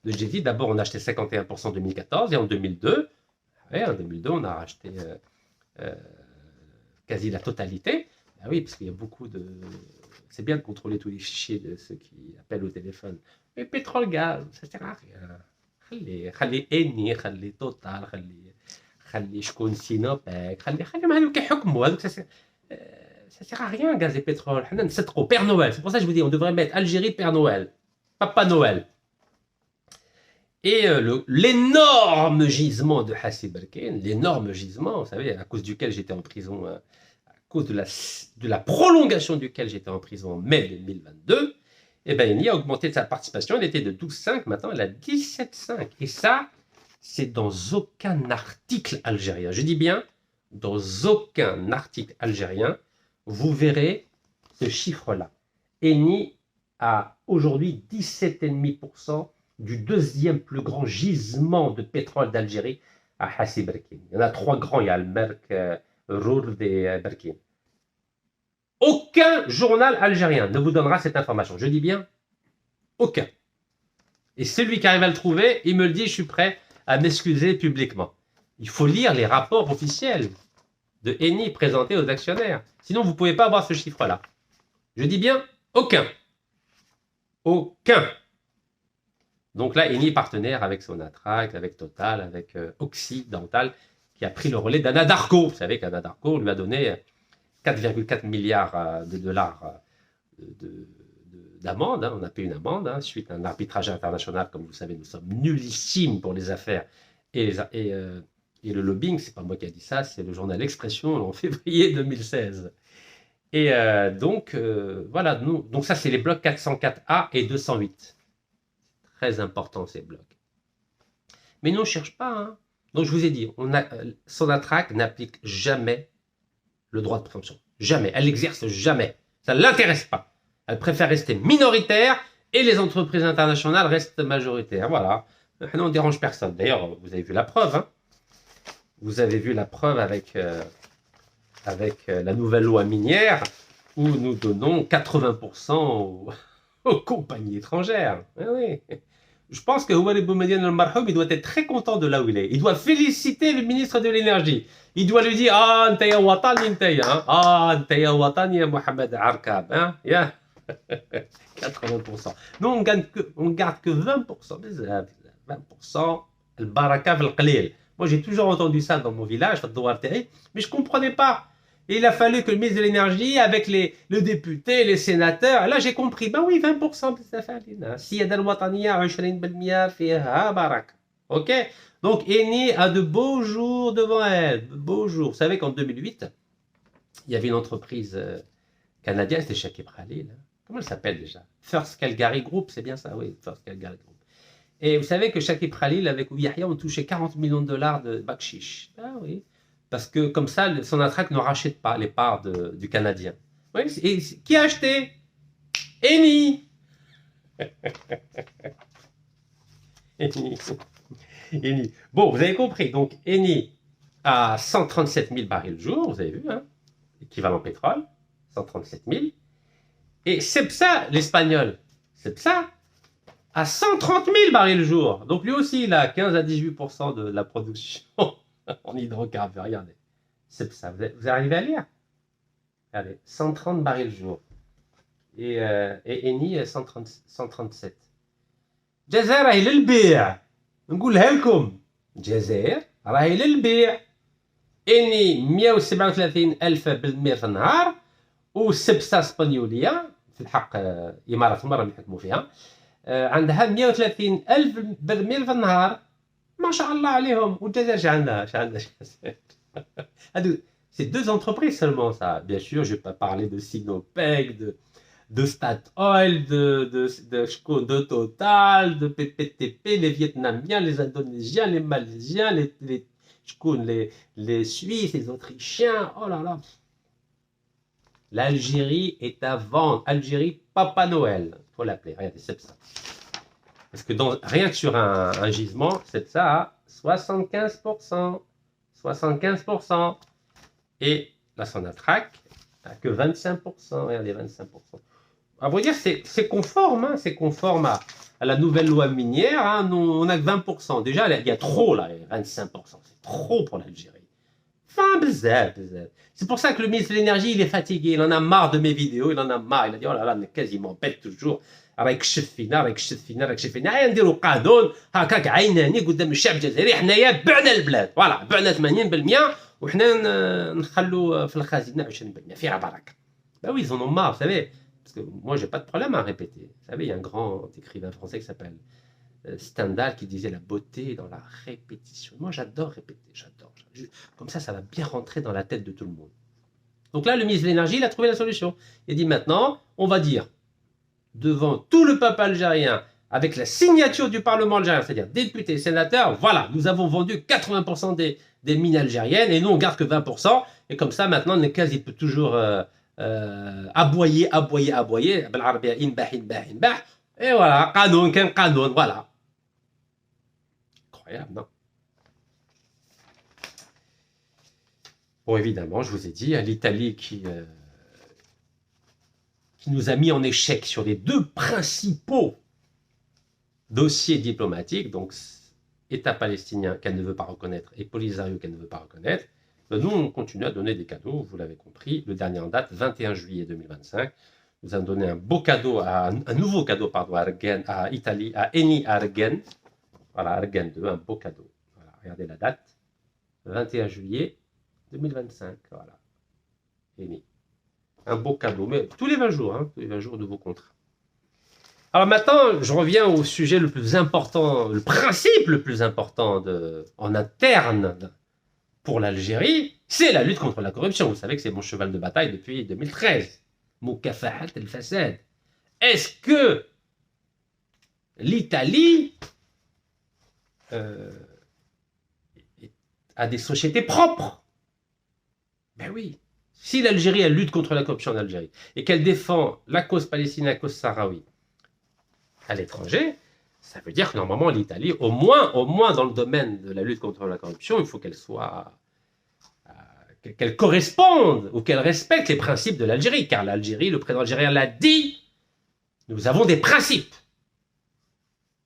Jay-Z. D'abord, on a acheté 51% en 2014 et en 2002, en 2002, on a racheté quasi la totalité. Ben oui, parce qu'il y a beaucoup de. C'est bien de contrôler tous les fichiers de ceux qui appellent au téléphone. Mais pétrole, gaz, ça sert à rien. خلي Eni, خلي Total, خلي شكون Sinopec, خليهم هذوك يحكموا هذوك ça sert à rien, gaz et pétrole. C'est trop. Père Noël. C'est pour ça que je vous dis, on devrait mettre Algérie Père Noël. Papa Noël. Et l'énorme gisement de Hassi Berkane, l'énorme gisement, vous savez, à cause duquel j'étais en prison, à cause de la prolongation duquel j'étais en prison en mai 2022, eh bien, Eni a augmenté de sa participation. Elle était de 12,5, maintenant elle a 17,5. Et ça, c'est dans aucun article algérien. Je dis bien, dans aucun article algérien, vous verrez ce chiffre-là. Eni a aujourd'hui 17,5% du deuxième plus grand gisement de pétrole d'Algérie à Hassi Berkine. Il y en a 3 grands, il y a le Merk, Rourde et Berkine. Aucun journal algérien ne vous donnera cette information. Je dis bien aucun. Et celui qui arrive à le trouver, il me le dit, je suis prêt à m'excuser publiquement. Il faut lire les rapports officiels de Eni présentés aux actionnaires. Sinon, vous ne pouvez pas avoir ce chiffre-là. Je dis bien aucun. Aucun. Donc là, Eni est partenaire avec Sonatrach, avec Total, avec Occidental, qui a pris le relais d'Anadarko. Vous savez qu'Anadarko lui a donné 4,4 milliards de dollars d'amende. On a payé une amende suite à un arbitrage international. Comme vous savez, nous sommes nullissimes pour les affaires et le lobbying. C'est pas moi qui ai dit ça, c'est le journal L'Expression en février 2016. Et donc, voilà. Donc ça, c'est les blocs 404A et 208. Très important, ces blocs. Mais nous, on ne cherche pas. Donc, je vous ai dit, Sonatrach n'applique jamais le droit de préemption. Jamais. Elle l'exerce jamais. Ça ne l'intéresse pas. Elle préfère rester minoritaire et les entreprises internationales restent majoritaires. Voilà. On ne dérange personne. D'ailleurs, vous avez vu la preuve. Vous avez vu la preuve avec la nouvelle loi minière où nous donnons 80% aux compagnies étrangères. Oui. Je pense que Ouali Boumediene al-Marhoum, il doit être très content de là où il est. Il doit féliciter le ministre de l'énergie. Il doit lui dire ah Ntaya Watani Ntaya, ah Ntaya Watani Mohamed Arkab, 80%. Nous on garde que 20%. 20%. Le baraka fil qlil. Moi j'ai toujours entendu ça dans mon village, mais je comprenais pas. Et il a fallu que le ministre de l'énergie, avec le député, les sénateurs, et là j'ai compris, ben oui, 20%, si Yad al-Wataniya, 20% fiha baraka. Ok? Donc Eni a de beaux jours devant elle, de beaux jours. Vous savez qu'en 2008, il y avait une entreprise canadienne, c'était Shakib Khalil. Comment elle s'appelle déjà? First Calgary Group, c'est bien ça? Oui, First Calgary Group. Et vous savez que Shakib Khalil, avec Yahya, ont touché 40 millions de dollars de bakshish. Ah oui. Parce que comme ça, Sonatrach ne rachète pas les parts du Canadien. Oui, et qui a acheté? Eni. Eni. Bon, vous avez compris. Donc, Eni a 137 000 barils le jour, vous avez vu, équivalent pétrole, 137 000. Et Cepsa, l'espagnol, Cepsa, a 130 000 barils le jour. Donc, lui aussi, il a 15 à 18% de la production en hydrocarbures. Regardez. Cepsa, vous arrivez à lire? Regardez, 130 barils le jour. Et Eni, 137. الجزائر راهي للبيع نقولها لكم الجزائر راهي للبيع اني 137 الف برميل في النهار وسبسا اسبانيوليه في الحق امارات المره اللي يحكموا فيها عندها 130 الف برميل في النهار ما شاء الله عليهم والجزائر اش عندها هادو c'est 2 entreprises seulement ça. Bien sûr, je vais pas parler de Sinopec, de Statoil, de Total, de PPTP, les Vietnamiens, les Indonésiens, les Malaisiens, les Suisses, les Autrichiens. Oh là là. L'Algérie est à vendre. Algérie Papa Noël. Il faut l'appeler. Regardez, c'est ça. Parce que rien que sur un gisement, c'est ça à 75%. 75%. Et la Sonatrach n'a que 25%. Regardez, 25%. À vrai dire, c'est conforme, c'est conforme à la nouvelle loi minière. On n'a que 20%. Déjà, il y a trop là, 25%. C'est trop pour l'Algérie. Enfin, bzaf. C'est pour ça que le ministre de l'énergie, il est fatigué. Il en a marre de mes vidéos. Il en a marre. Il a dit, oh là là, quasiment bête toujours. راه يكشف فينا نديروا قانون هكاك عيناني قدام الشعب الجزائري حنايا بعنا البلاد فوالا بعنا 80% وحنا نخلوا في الخزينه 20% فيها بركه. Bah oui, ils en ont marre, vous savez. Parce que moi, j'ai pas de problème à répéter. Vous savez, il y a un grand écrivain français qui s'appelle Stendhal qui disait la beauté dans la répétition. Moi, j'adore répéter, j'adore. Comme ça va bien rentrer dans la tête de tout le monde. Donc là, le ministre de l'énergie, il a trouvé la solution. Il dit maintenant, on va dire devant tout le peuple algérien, avec la signature du Parlement algérien, c'est-à-dire députés, sénateurs, voilà, nous avons vendu 80% des mines algériennes et nous on garde que 20%. Et comme ça, maintenant, Nekaz, il peut toujours aboyer. Et voilà, Qanoun, voilà. Incroyable, non? Bon, évidemment, je vous ai dit, l'Italie qui nous a mis en échec sur les deux principaux dossiers diplomatiques, donc État palestinien qu'elle ne veut pas reconnaître et Polisario qu'elle ne veut pas reconnaître, nous, on continue à donner des cadeaux, vous l'avez compris. Le dernier en date, 21 juillet 2025, nous avons donné un beau cadeau, un nouveau cadeau, pardon, à Italie, à Eni Argen. Voilà, Argen 2, un beau cadeau. Voilà, regardez la date, 21 juillet 2025, voilà. Eni. Un beau cadeau, mais tous les 20 jours, hein, tous les 20 jours, nouveau contrat. Alors maintenant, je reviens au sujet le plus important, le principe le plus important en interne pour l'Algérie, c'est la lutte contre la corruption. Vous savez que c'est mon cheval de bataille depuis 2013. Moukafahat el-Fassad. Est-ce que l'Italie a des sociétés propres? Ben oui. Si l'Algérie, elle lutte contre la corruption en Algérie et qu'elle défend la cause palestinienne, la cause sahraoui à l'étranger, ça veut dire que normalement l'Italie, au moins dans le domaine de la lutte contre la corruption, il faut qu'elle soit, qu'elle corresponde ou qu'elle respecte les principes de l'Algérie, car l'Algérie, le président algérien l'a dit, nous avons des principes.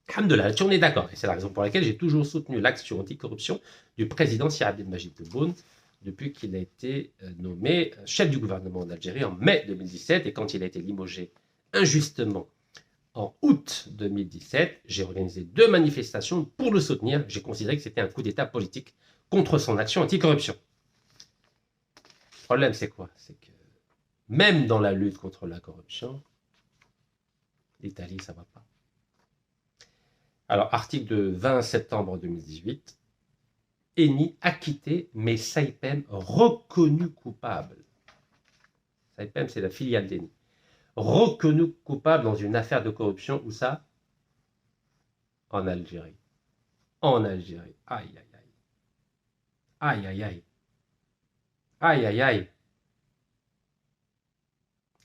Alhamdoulilah, là-dessus on est d'accord, et c'est la raison pour laquelle j'ai toujours soutenu l'action anticorruption du président Sir Abdelmajid Tebboune depuis qu'il a été nommé chef du gouvernement d'Algérie en mai 2017, et quand il a été limogé injustement en août 2017, j'ai organisé 2 manifestations pour le soutenir. J'ai considéré que c'était un coup d'État politique contre son action anticorruption. Le problème, c'est quoi? C'est que même dans la lutte contre la corruption, l'Italie, ça ne va pas. Alors, article de 20 septembre 2018, Eni acquitté, mais Saipem reconnu coupable. Saipem, c'est la filiale d'Eni. Reconnu coupable dans une affaire de corruption, où ça? En Algérie. En Algérie. Aïe, aïe, aïe. Aïe, aïe, aïe. Aïe, aïe, aïe.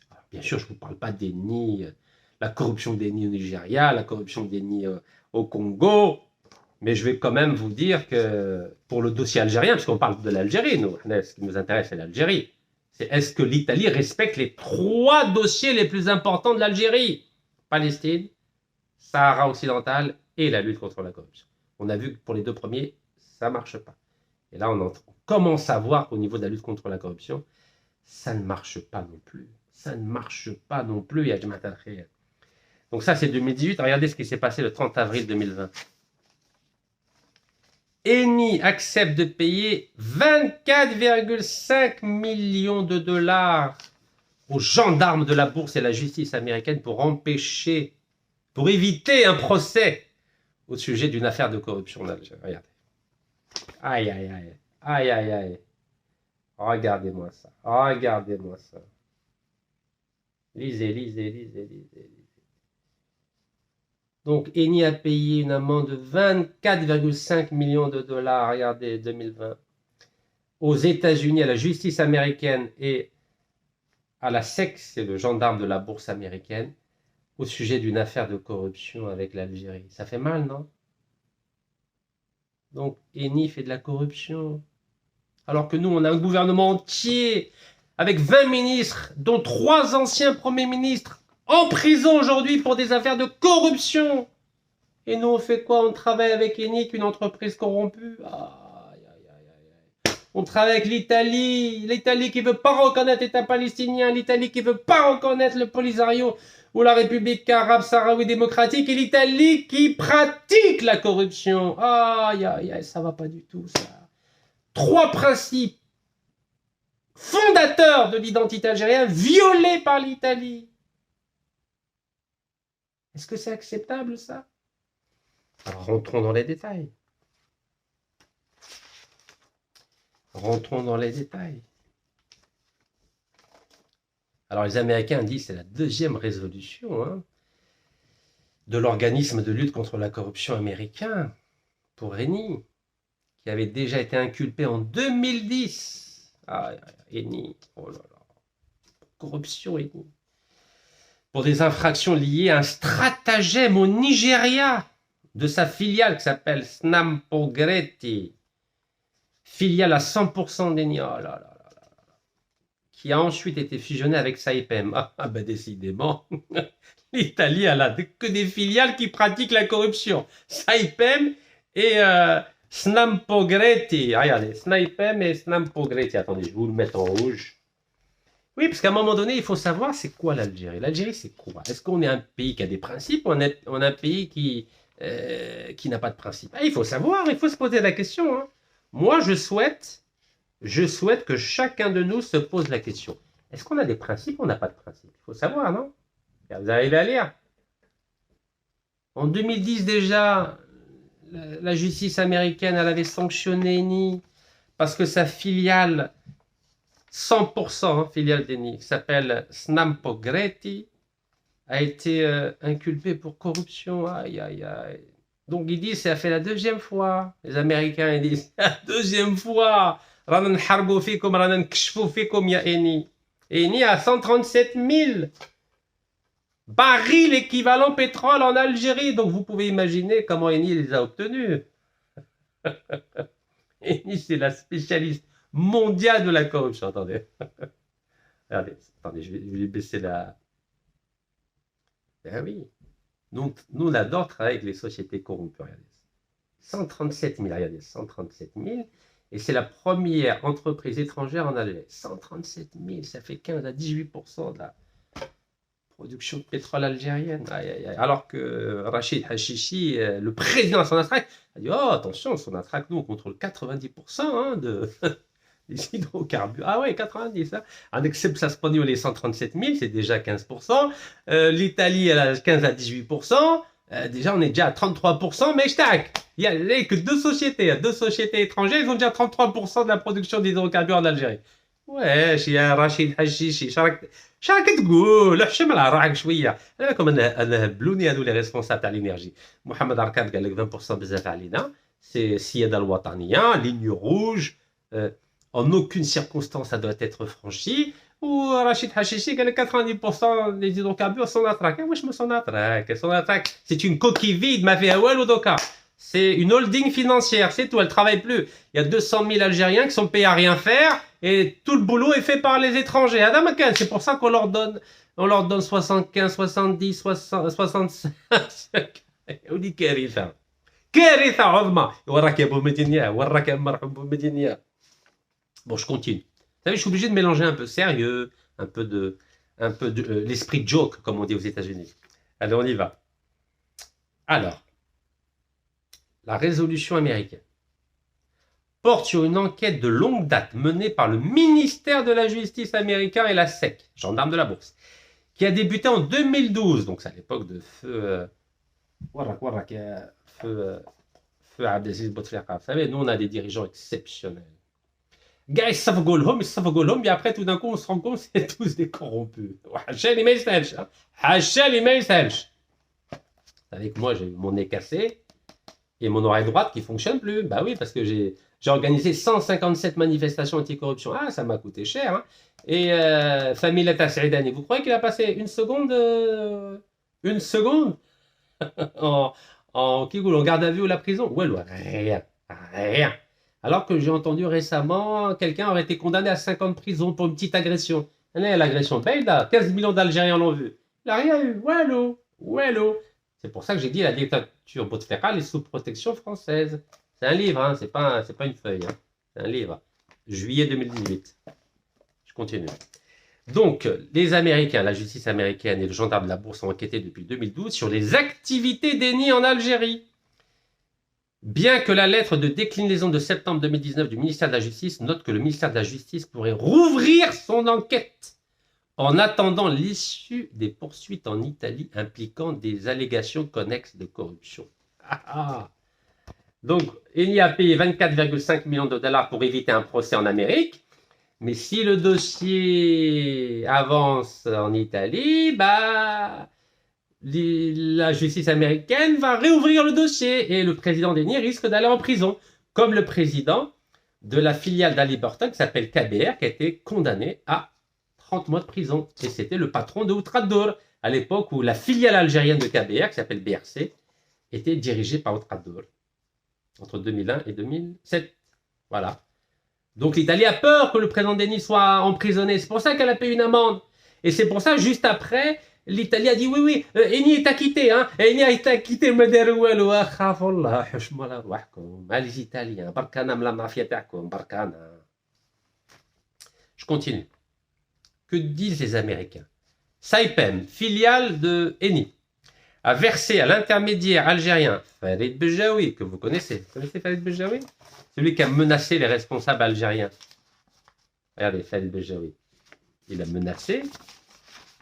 Alors, bien sûr, je ne vous parle pas d'Eni, la corruption d'Eni au Nigeria, la corruption d'Eni au Congo, mais je vais quand même vous dire que pour le dossier algérien, puisqu'on parle de l'Algérie, nous, ce qui nous intéresse, c'est l'Algérie. C'est est-ce que l'Italie respecte les 3 dossiers les plus importants de l'Algérie? Palestine, Sahara occidental et la lutte contre la corruption. On a vu que pour les 2 premiers, ça ne marche pas. Et là, on commence à voir qu'au niveau de la lutte contre la corruption, ça ne marche pas non plus. Ça ne marche pas non plus, ya Jamaat al-Khair. Donc ça, c'est 2018. Regardez ce qui s'est passé le 30 avril 2020. Eni accepte de payer 24,5 millions de dollars aux gendarmes de la bourse et la justice américaine pour éviter un procès au sujet d'une affaire de corruption en Algérie. Regardez. Aïe, aïe, aïe. Aïe, aïe, aïe. Regardez-moi ça. Regardez-moi ça. Lisez, lisez, lisez, lisez. Donc, Eni a payé une amende de 24,5 millions de dollars, regardez, 2020, aux États-Unis, à la justice américaine et à la SEC, c'est le gendarme de la bourse américaine, au sujet d'une affaire de corruption avec l'Algérie. Ça fait mal, non? Donc, Eni fait de la corruption. Alors que nous, on a un gouvernement entier, avec 20 ministres, dont 3 anciens premiers ministres, en prison aujourd'hui pour des affaires de corruption. Et nous, on fait quoi? On travaille avec Eni, une entreprise corrompue. Aïe, aïe, aïe, aïe. On travaille avec l'Italie. L'Italie qui ne veut pas reconnaître l'État palestinien. L'Italie qui ne veut pas reconnaître le Polisario ou la République arabe sahraoui démocratique. Et l'Italie qui pratique la corruption. Aïe, aïe, aïe, ça va pas du tout, ça. 3 principes fondateurs de l'identité algérienne violés par l'Italie. Est-ce que c'est acceptable, ça? Alors, rentrons dans les détails. Rentrons dans les détails. Alors, les Américains disent que c'est la 2e résolution. Hein. de l'organisme de lutte contre la corruption américain, pour Eni, qui avait déjà été inculpé en 2010. Ah, Eni, oh là là, corruption Eni. Pour des infractions liées à un stratagème au Nigeria de sa filiale qui s'appelle Snampogreti, filiale à 100% d'Eni, oh là là, qui a ensuite été fusionnée avec Saipem. Ah ben décidément, l'Italie a que des filiales qui pratiquent la corruption. Saipem et Snampogreti. Regardez, Saipem et Snampogreti. Attendez, je vais vous le mettre en rouge. Oui, parce qu'à un moment donné, il faut savoir c'est quoi l'Algérie. L'Algérie, c'est quoi? Est-ce qu'on est un pays qui a des principes ou on est un pays qui n'a pas de principes? Il faut savoir, il faut se poser la question. Hein. Moi, je souhaite que chacun de nous se pose la question. Est-ce qu'on a des principes ou on n'a pas de principes? Il faut savoir, non? Vous arrivez à lire. En 2010 déjà, la justice américaine, elle avait sanctionné Eni parce que sa filiale, 100% filiale d'Eni, qui s'appelle Snampogreti, a été inculpée pour corruption. Aïe, aïe, aïe. Donc ils disent, ça fait la deuxième fois. Les Américains, ils disent, la deuxième fois. رانا نحاربوا فيكم رانا نكشفوا فيكم يا Eni. Eni a 137 000 barils équivalent pétrole en Algérie. Donc vous pouvez imaginer comment Eni les a obtenus. Eni, c'est la spécialiste mondiale de la corruption. Attendez. Regardez, attendez, je vais baisser la... Ah oui. Donc, nous, on adore travailler avec les sociétés corrompues. Regardez. 137 000, regardez, 137 000. Et c'est la première entreprise étrangère en Algérie. 137 000, ça fait 15 à 18% de la production de pétrole algérienne. Aïe, aïe, aïe. Alors que Rachid Hachichi, le président de Sonatrach, a dit, oh attention, Sonatrach, nous on contrôle 90% des hydrocarbures. Ah ouais, 90. Hein. Avec Cepsa Spagnol, les 137 000, c'est déjà 15%. L'Italie, elle a 15 à 18%. Déjà, on est déjà à 33%, mais il n'y a que deux sociétés étrangères, ils ont déjà 33% de la production d'hydrocarbures en Algérie. Ouais, chez Rachid Hachichi, شراك تقول حشم على راعك شويه انا راكم انا هبلوني هذو لي ريسبونسابل تاع لينيرجي محمد اركان قال لك 20% بزاف علينا سي السياده الوطنيه ligne rouge en aucune circonstance ça doit être franchi ou Rachid Hachichi قال لك 90% des hydrocarbures sont Sonatrach. واش ما Sonatrach c'est une coquille vide ما فيها والو دوكا. C'est une holding financière, c'est tout, elle ne travaille plus. Il y a 200 000 Algériens qui sont payés à rien faire et tout le boulot est fait par les étrangers. C'est pour ça qu'on leur donne 75, 70, 65. On dit كارثة. كارثة عظمى. وراك يا ابو مدينيا، وراك يا مرحبا ابو مدينيا. Bon, je continue. Vous savez, je suis obligé de mélanger un peu sérieux, un peu de l'esprit de joke, comme on dit aux États-Unis. Allez, on y va. Alors, la résolution américaine porte sur une enquête de longue date menée par le ministère de la Justice américain et la SEC, gendarme de la bourse, qui a débuté en 2012, donc c'est à l'époque de feu Abdelaziz Bouteflika. Vous savez, nous on a des dirigeants exceptionnels. Gars, ils savent golhom, et après tout d'un coup on se rend compte que c'est tous des corrompus. Hachal, il m'a Vous savez que moi j'ai eu mon nez cassé et mon oreille droite qui ne fonctionne plus. Bah oui, parce que j'ai organisé 157 manifestations anticorruption. Ah, ça m'a coûté cher. Hein. Et Familata Saïdani, vous croyez qu'il a passé une seconde en garde à vue ou la prison? Ouais, rien. Alors que j'ai entendu récemment, quelqu'un aurait été condamné à 5 ans de prison pour une petite agression. L'agression Beida, 15 millions d'Algériens l'ont vu. Il n'a rien eu. Wallo. C'est pour ça que j'ai dit la dictature Bouteflika est sous protection française. C'est un livre, hein, c'est pas une feuille. Hein. C'est un livre. Juillet 2018. Je continue. Donc, les Américains, la justice américaine et le gendarme de la bourse ont enquêté depuis 2012 sur les activités d'Eni en Algérie. Bien que la lettre de déclinaison de septembre 2019 du ministère de la Justice note que le ministère de la Justice pourrait rouvrir son enquête en attendant l'issue des poursuites en Italie impliquant des allégations connexes de corruption. Donc, Eni a payé 24,5 millions de dollars pour éviter un procès en Amérique, mais si le dossier avance en Italie, la justice américaine va réouvrir le dossier et le président d'Eni risque d'aller en prison, comme le président de la filiale d'Haliburton qui s'appelle KBR, qui a été condamné à 30 mois de prison. Et c'était le patron de Outradour, à l'époque où la filiale algérienne de KBR, qui s'appelle BRC, était dirigée par Outradour, entre 2001 et 2007. Voilà. Donc l'Italie a peur que le président d'Eni soit emprisonné. C'est pour ça qu'elle a payé une amende. Et c'est pour ça, juste après, l'Italie a dit oui, Eni est acquitté, hein. Eni a été acquitté, les Italiens, barkana la mafia takoum, barkana. Je continue. Que disent les Américains? Saipem, filiale de Eni, a versé à l'intermédiaire algérien Farid Bejaoui, que vous connaissez. Vous connaissez Farid Bejaoui? Celui qui a menacé les responsables algériens. Regardez, Farid Bejaoui. Il a menacé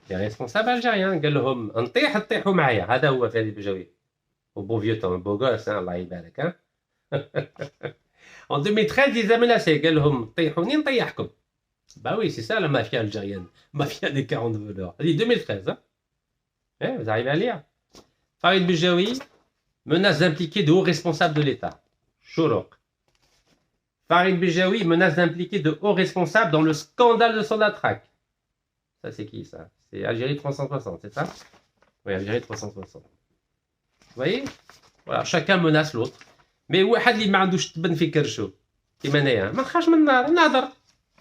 les responsables algériens. قال لهم نطيح تطيحوا معايا. هذا هو فادي بجاوي. Au beau vieux temps, beau gosse, hein, Allah يبارك, hein. En 2013, ils a menacé. قال لهم طيحوني نطيحكم. Bah oui, c'est ça la mafia algérienne. Mafia des 40 voleurs. Elle dit 2013, hein. Vous arrivez à lire? Farid Bejaoui menace d'impliquer de hauts responsables de l'État. Chourouk. Farid Bejaoui menace d'impliquer de hauts responsables dans le scandale de Sonatrach. Ça, c'est qui, ça? C'est Algérie 360, c'est ça? Oui, Algérie 360. Vous voyez? Voilà, chacun menace l'autre. Mais واحد اللي ما عندوش تبن في كرشو كيما انايا ما نخافش من النار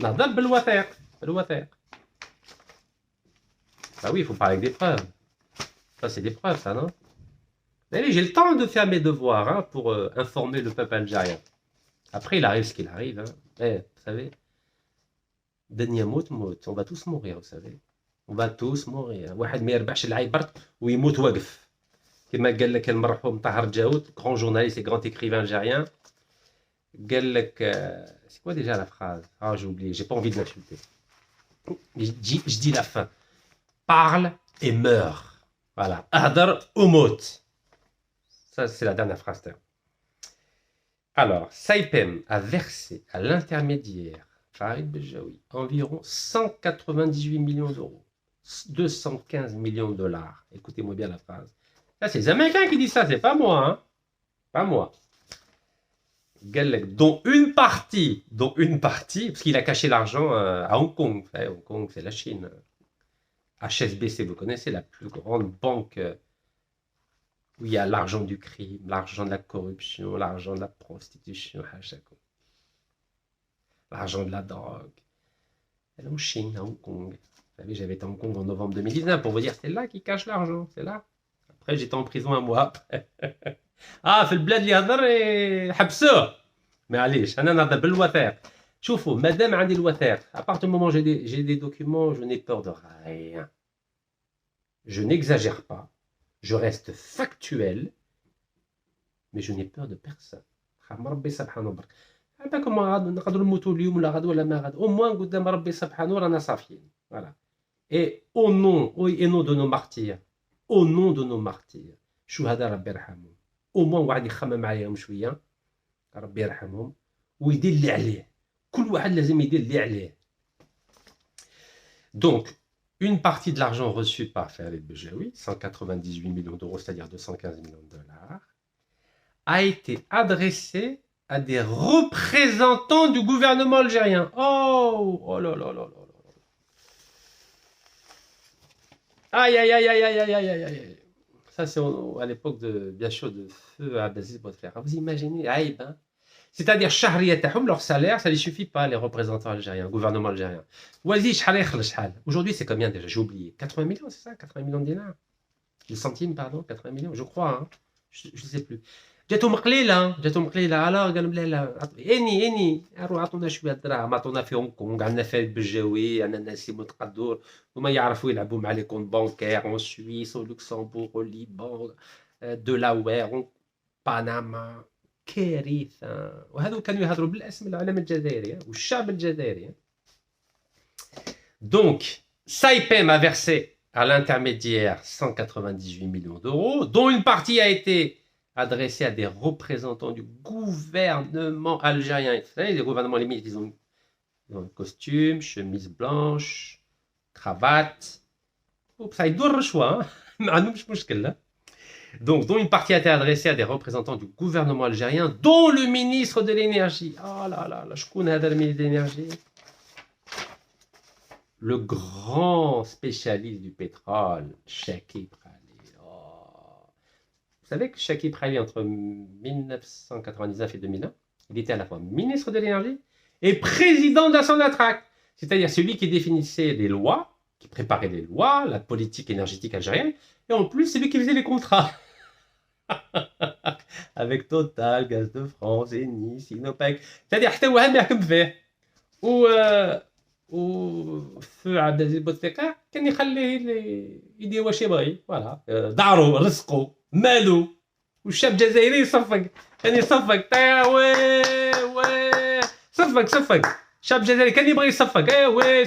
نهضر بالوثائق Bah oui, il faut parler avec des preuves. Ça, c'est des preuves, ça, non? Allez, j'ai le temps de faire mes devoirs, hein, pour informer le peuple algérien. Après, il arrive ce qu'il arrive, hein. Vous savez, on va tous mourir, vous savez. On va tous mourir. واحد ما يربحش العيبر ويموت واقف. كما قال لك المرحوم طاهر جاود, grand journaliste et grand écrivain algérien. قال لك, c'est quoi déjà la phrase? Ah, j'ai oublié, j'ai pas envie de l'insulter. Je dis la fin. Parle et meurs. Voilà. Ahdar ou mot. Ça, c'est la dernière phrase. Alors, Saipem a versé à l'intermédiaire Farid Bejaoui environ 198 millions d'euros. 215 millions de dollars. Écoutez-moi bien la phrase. Ça, c'est les Américains qui disent ça, c'est pas moi, hein. Pas moi. Dont une partie, parce qu'il a caché l'argent à Hong Kong. Hong Kong, c'est la Chine. HSBC, vous connaissez, la plus grande banque où il y a l'argent du crime, l'argent de la corruption, l'argent de la prostitution, l'argent de la drogue. Elle est en Chine, à Hong Kong. Vous savez, j'avais été à Hong Kong en novembre 2019 pour vous dire, c'est là qu'ils cachent l'argent, c'est là. Après, j'étais en prison un mois après. Ah, في البلاد اللي هضر حبسوه. معليش انا نهضر بالوثائق. شوفوا مادام عندي الوثائق, à partir du moment où j'ai des documents, je n'ai peur de rien. Je n'exagère pas, je reste factuel, mais je n'ai peur de personne. ربي سبحانه وبرك. هذاكم نقدروا نموتوا اليوم ولا غد ولا ما غد. Au moins قدام ربي سبحانه رانا صافيين. Voilà. Et au nom de nos martyrs, au nom de nos martyrs, شهداء ربي يرحمهم. Au moins واحد يخمم عليهم شويه ربي يرحمهم ويدير اللي عليه. كل واحد لازم يدير اللي عليه. Donc, une partie de l'argent reçu par Farid Bejaoui, 198 millions d'euros, c'est-à-dire 215 millions de dollars, a été adressée à des représentants du gouvernement algérien. Oh là là là là là. Aïe aïe aïe aïe aïe aïe aïe aïe. Ça, c'est à l'époque de, bien sûr, de feu Abdelaziz Bouteflika. Vous imaginez, aïe, ben. C'est-à-dire, leur salaire, ça ne les suffit pas, les représentants algériens, le gouvernement algérien. Aujourd'hui, c'est combien déjà? J'ai oublié. 80 millions, c'est ça? 80 millions de dinars? De centimes, pardon, 80 millions, je crois. Hein. Je ne sais plus. جاتهم قليله على قالوا لا اني روح عطونا شويه دراهم عطونا في هونغ كونغ عندنا فايد بالجاوي عندنا نسيم تقدور وما يعرفوا يلعبوا مع لي كونت بانكير اون سويس او لوكسمبورغ او ليبان دولاوير بنما كارثه وهذو كانوا يهضروا بالاسم العلم الجزائري والشعب الجزائري. Donc Saipem a versé à l'intermédiaire 198 millions d'euros, dont une partie a été adressé à des représentants du gouvernement algérien. Vous savez, les gouvernements limites, ils ont un costume, chemise blanche, cravate. Ça, ils doivent le choix. Donc, dont une partie a été adressée à des représentants du gouvernement algérien, dont le ministre de l'énergie. Oh là là, je connais le ministre de l'énergie. Le grand spécialiste du pétrole, Chakib Khalil. Oh. Vous savez que Chakib Khalil, entre 1999 et 2001, il était à la fois ministre de l'énergie et président de la Sonatrach. C'est-à-dire celui qui définissait les lois, qui préparait les lois, la politique énergétique algérienne, et en plus, c'est lui qui faisait les contrats. Avec Total, Gaz de France, Eni, Sinopec. C'est-à-dire, حتى هو ما يحكم فيه. وفي عبد العزيز بوتفليقه كان يخليه يدير واش يبغي فوالا دارو رزقه مالو والشاب الجزائري يصفق كان يصفق وي صفق الشاب الجزائري كان يبغي يصفق وي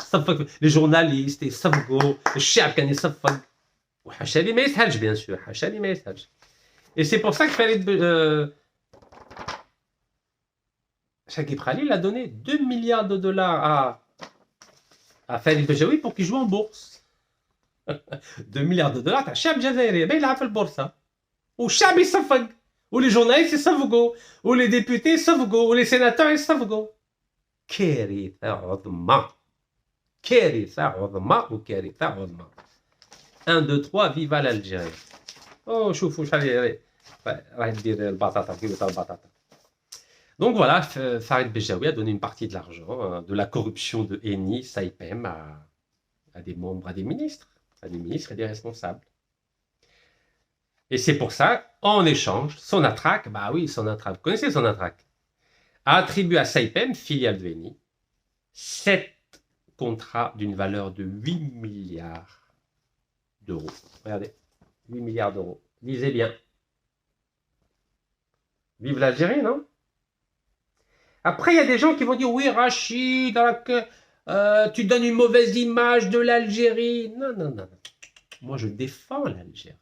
صفق لي جورناليست يصفقوا الشعب كان يصفق وحاشا لي ما يسهلش بيان سور حاشا لي ما يسهلش et c'est pour ça que Chakib Khalil a donné 2 milliards de dollars à Farid Bejaoui pour qu'il joue en bourse. 2 milliards de dollars, t'as Chab Jazairi, ben il a fait le bourse. Ou Chab Safag, ou les journalistes ils savent, ou les députés ils savent, ou les sénateurs ils savent. Kéritha Odma. Kéritha Odma ou Kéritha Odma. 1, 2, 3, viva l'Algérie. Oh, choufou, allez, dire le batata, le batata. Donc voilà, Farid Bejaoui a donné une partie de l'argent, de la corruption de Eni, Saipem, à des membres, à des ministres et des responsables. Et c'est pour ça, en échange, Sonatrach, bah oui, Sonatrach, vous connaissez Sonatrach, a attribué à Saipem, filiale de Eni, 7 contrats d'une valeur de 8 milliards d'euros. Regardez, 8 milliards d'euros. Lisez bien. Vive l'Algérie, non? Après, il y a des gens qui vont dire, oui, Rachid, tu donnes une mauvaise image de l'Algérie. Non. Moi, je défends l'Algérie.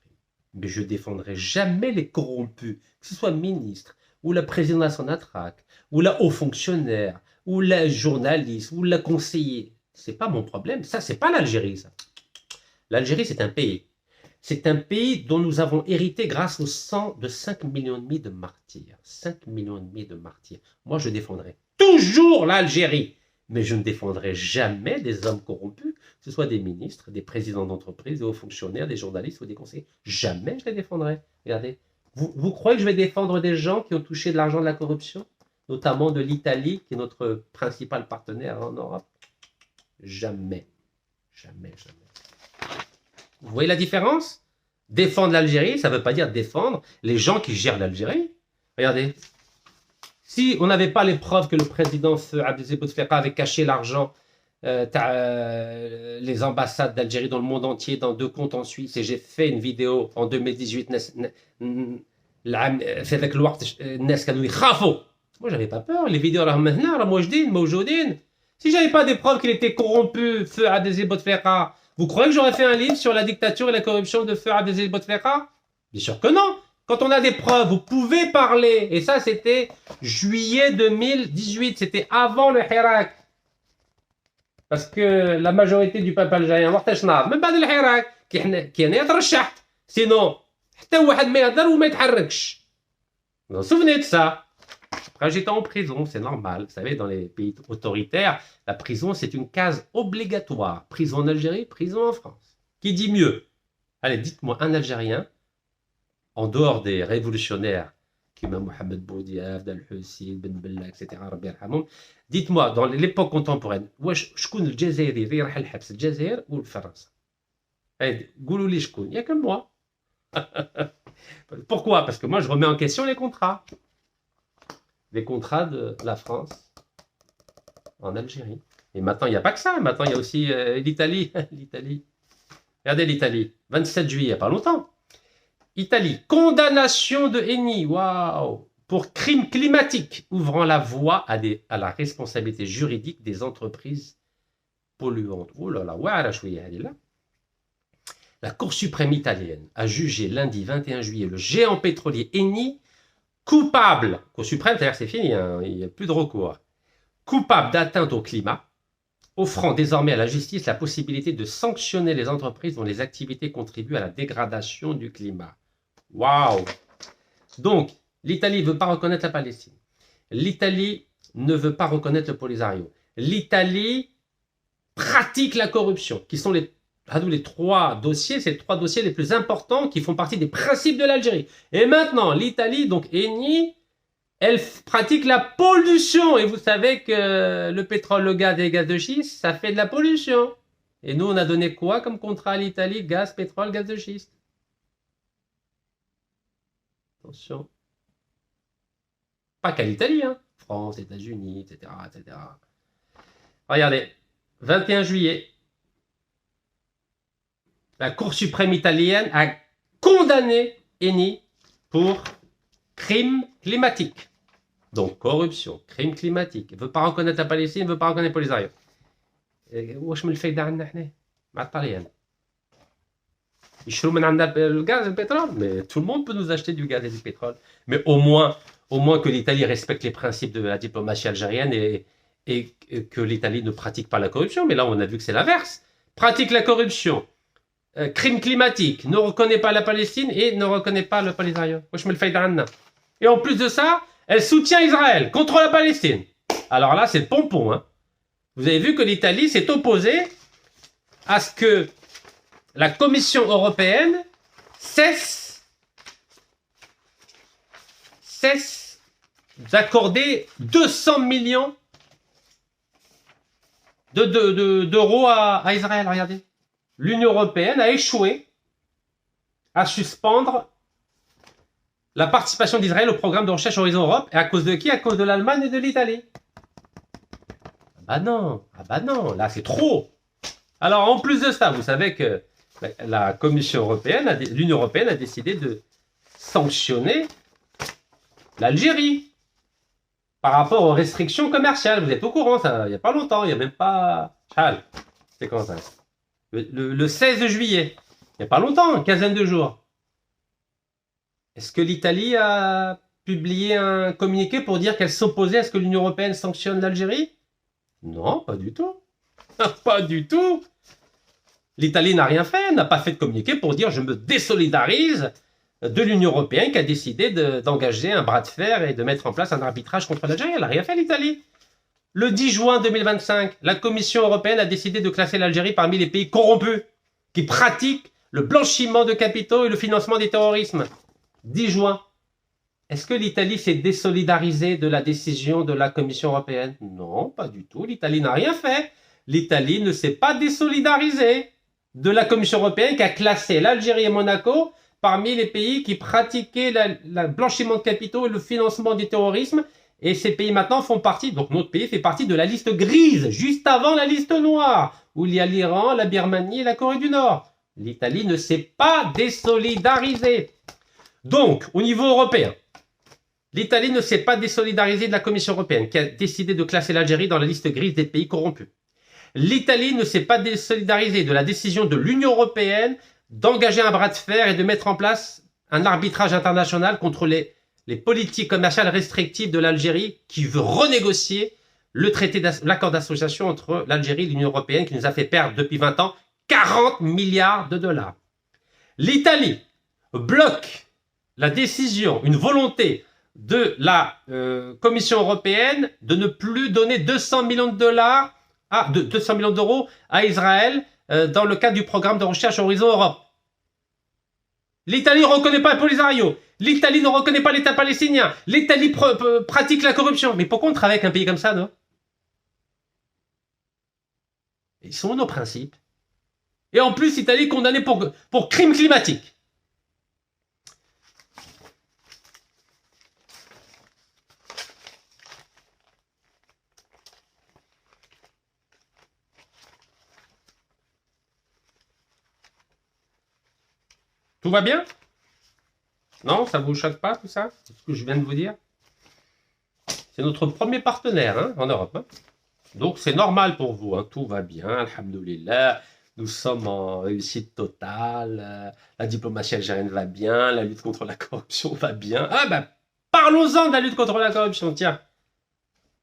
Mais je ne défendrai jamais les corrompus, que ce soit le ministre, ou la présidente de la Sonatrach, ou la haut fonctionnaire, ou la journaliste, ou la conseiller. Ce n'est pas mon problème. Ça, ce n'est pas l'Algérie, ça. L'Algérie, c'est un pays. C'est un pays dont nous avons hérité grâce au sang de 5,5 millions de martyrs. 5,5 millions de martyrs. Moi, je défendrai toujours l'Algérie. Mais je ne défendrai jamais des hommes corrompus, que ce soit des ministres, des présidents d'entreprise, des hauts fonctionnaires, des journalistes ou des conseillers. Jamais je les défendrai. Regardez. Vous croyez que je vais défendre des gens qui ont touché de l'argent de la corruption, notamment de l'Italie, qui est notre principal partenaire en Europe? Jamais. Jamais. Vous voyez la différence? Défendre l'Algérie, ça ne veut pas dire défendre les gens qui gèrent l'Algérie. Regardez. Si on n'avait pas les preuves que le président Abdelaziz Bouteflika avait caché l'argent, les ambassades d'Algérie dans le monde entier, dans 2 comptes en Suisse, et j'ai fait une vidéo en 2018, moi j'avais pas peur, les vidéos si j'avais pas des preuves qu'il était corrompu, feu Abdelaziz Bouteflika, vous croyez que j'aurais fait un livre sur la dictature et la corruption de feu Abdelaziz Bouteflika? Bien sûr que non. Quand on a des preuves, vous pouvez parler. Et ça, c'était juillet 2018. C'était avant le Hirak. Parce que la majorité du peuple algérien, même pas de l'Hirak, qui en est رشح. Sinon, حتى واحد ما يهضر وما يتحركش. Vous vous souvenez de ça? Après, j'étais en prison, c'est normal. Vous savez, dans les pays autoritaires, la prison, c'est une case obligatoire. Prison en Algérie, prison en France. Qui dit mieux? Allez, dites-moi un Algérien, en dehors des révolutionnaires, comme Mohamed Boudiaf, Dal-Hussi, Ben Bella, etc., dites-moi, dans l'époque contemporaine, شكون الجزائري اللي راح الحبس الجزائر ou فرنسا? قولوا لي شكون؟ Il n'y a que moi. Pourquoi? Parce que moi, je remets en question les contrats. Les contrats de la France en Algérie. Et maintenant, il n'y a pas que ça. Maintenant, il y a aussi l'Italie. L'Italie. Regardez l'Italie. 27 juillet, il n'y a pas longtemps. Italie. Condamnation de Eni. Waouh! Pour crime climatique, ouvrant la voie à la responsabilité juridique des entreprises polluantes. Oh là là, la Cour suprême italienne a jugé lundi 21 juillet le géant pétrolier Eni coupable, Cour suprême, c'est-à-dire c'est fini, hein, il n'y a plus de recours, coupable d'atteinte au climat offrant désormais à la justice la possibilité de sanctionner les entreprises dont les activités contribuent à la dégradation du climat. Waouh! Donc, l'Italie ne veut pas reconnaître la Palestine. L'Italie ne veut pas reconnaître le Polisario. L'Italie pratique la corruption, qui sont les trois dossiers, c'est les trois dossiers les plus importants qui font partie des principes de l'Algérie. Et maintenant, l'Italie, donc Eni, elle pratique la pollution. Et vous savez que le pétrole, le gaz et les gaz de schiste, ça fait de la pollution. Et nous, on a donné quoi comme contrat à l'Italie? Gaz, pétrole, gaz de schiste. Attention. Pas qu'à l'Italie, hein. France, États-Unis, etc., etc. Regardez, 21 juillet, la Cour suprême italienne a condamné Eni pour crime climatique. Donc, corruption, crime climatique. Il ne veut pas reconnaître la Palestine, il ne veut pas reconnaître Polisario. واش من الفايدة عندنا احنا مع الطليان يشروا من عندنا le gaz et le pétrole, mais tout le monde peut nous acheter du gaz et du pétrole. Mais au moins que l'Italie respecte les principes de la diplomatie algérienne et que l'Italie ne pratique pas la corruption. Mais là, on a vu que c'est l'inverse. Pratique la corruption, crime climatique, ne reconnaît pas la Palestine et ne reconnaît pas le Polisario. Et en plus de ça, elle soutient Israël contre la Palestine. Alors là, c'est le pompon. Hein. Vous avez vu que l'Italie s'est opposée à ce que la Commission européenne cesse d'accorder 200 millions d'euros à Israël. Regardez. L'Union européenne a échoué à suspendre la participation d'Israël au programme de recherche Horizon Europe. Et à cause de qui? À cause de l'Allemagne et de l'Italie. Ah bah non, là c'est trop. Alors en plus de ça, vous savez que la Commission européenne, l'Union européenne a décidé de sanctionner l'Algérie par rapport aux restrictions commerciales. Vous êtes au courant, ça, il n'y a pas longtemps, il n'y a même pas... C'est quand ça? Le 16 juillet, il n'y a pas longtemps, une quinzaine de jours. Est-ce que l'Italie a publié un communiqué pour dire qu'elle s'opposait à ce que l'Union européenne sanctionne l'Algérie? Non, pas du tout. Pas du tout. L'Italie n'a rien fait, n'a pas fait de communiqué pour dire je me désolidarise de l'Union européenne qui a décidé d'engager un bras de fer et de mettre en place un arbitrage contre l'Algérie. Elle n'a rien fait, l'Italie. Le 10 juin 2025, la Commission européenne a décidé de classer l'Algérie parmi les pays corrompus qui pratiquent le blanchiment de capitaux et le financement du terrorisme. 10 juin. Est-ce que l'Italie s'est désolidarisée de la décision de la Commission européenne? Non, pas du tout. L'Italie n'a rien fait. L'Italie ne s'est pas désolidarisée de la Commission européenne qui a classé l'Algérie et Monaco parmi les pays qui pratiquaient le blanchiment de capitaux et le financement du terrorisme. Et ces pays maintenant font partie, donc notre pays fait partie de la liste grise, juste avant la liste noire, où il y a l'Iran, la Birmanie et la Corée du Nord. L'Italie ne s'est pas désolidarisée. Donc, au niveau européen, l'Italie ne s'est pas désolidarisée de la Commission européenne qui a décidé de classer l'Algérie dans la liste grise des pays corrompus. L'Italie ne s'est pas désolidarisée de la décision de l'Union européenne d'engager un bras de fer et de mettre en place un arbitrage international contre les politiques commerciales restrictives de l'Algérie qui veut renégocier l'accord d'association entre l'Algérie et l'Union européenne qui nous a fait perdre depuis 20 ans 40 milliards de dollars. L'Italie bloque la décision, une volonté de la Commission européenne de ne plus donner 200 millions d'euros à Israël dans le cadre du programme de recherche Horizon Europe. L'Italie ne reconnaît pas le Polisario. L'Italie ne reconnaît pas l'État palestinien. L'Italie pratique la corruption. Mais pourquoi on travaille avec un pays comme ça, non? Ils sont nos principes. Et en plus, l'Italie est condamnée pour crime climatique. Tout va bien? Non, ça ne vous choque pas tout ça? Ce que je viens de vous dire? C'est notre premier partenaire hein, en Europe. Hein. Donc c'est normal pour vous, hein. Tout va bien, alhamdoulilah. Nous sommes en réussite totale. La diplomatie algérienne va bien, la lutte contre la corruption va bien. Ah ben, parlons-en de la lutte contre la corruption, tiens.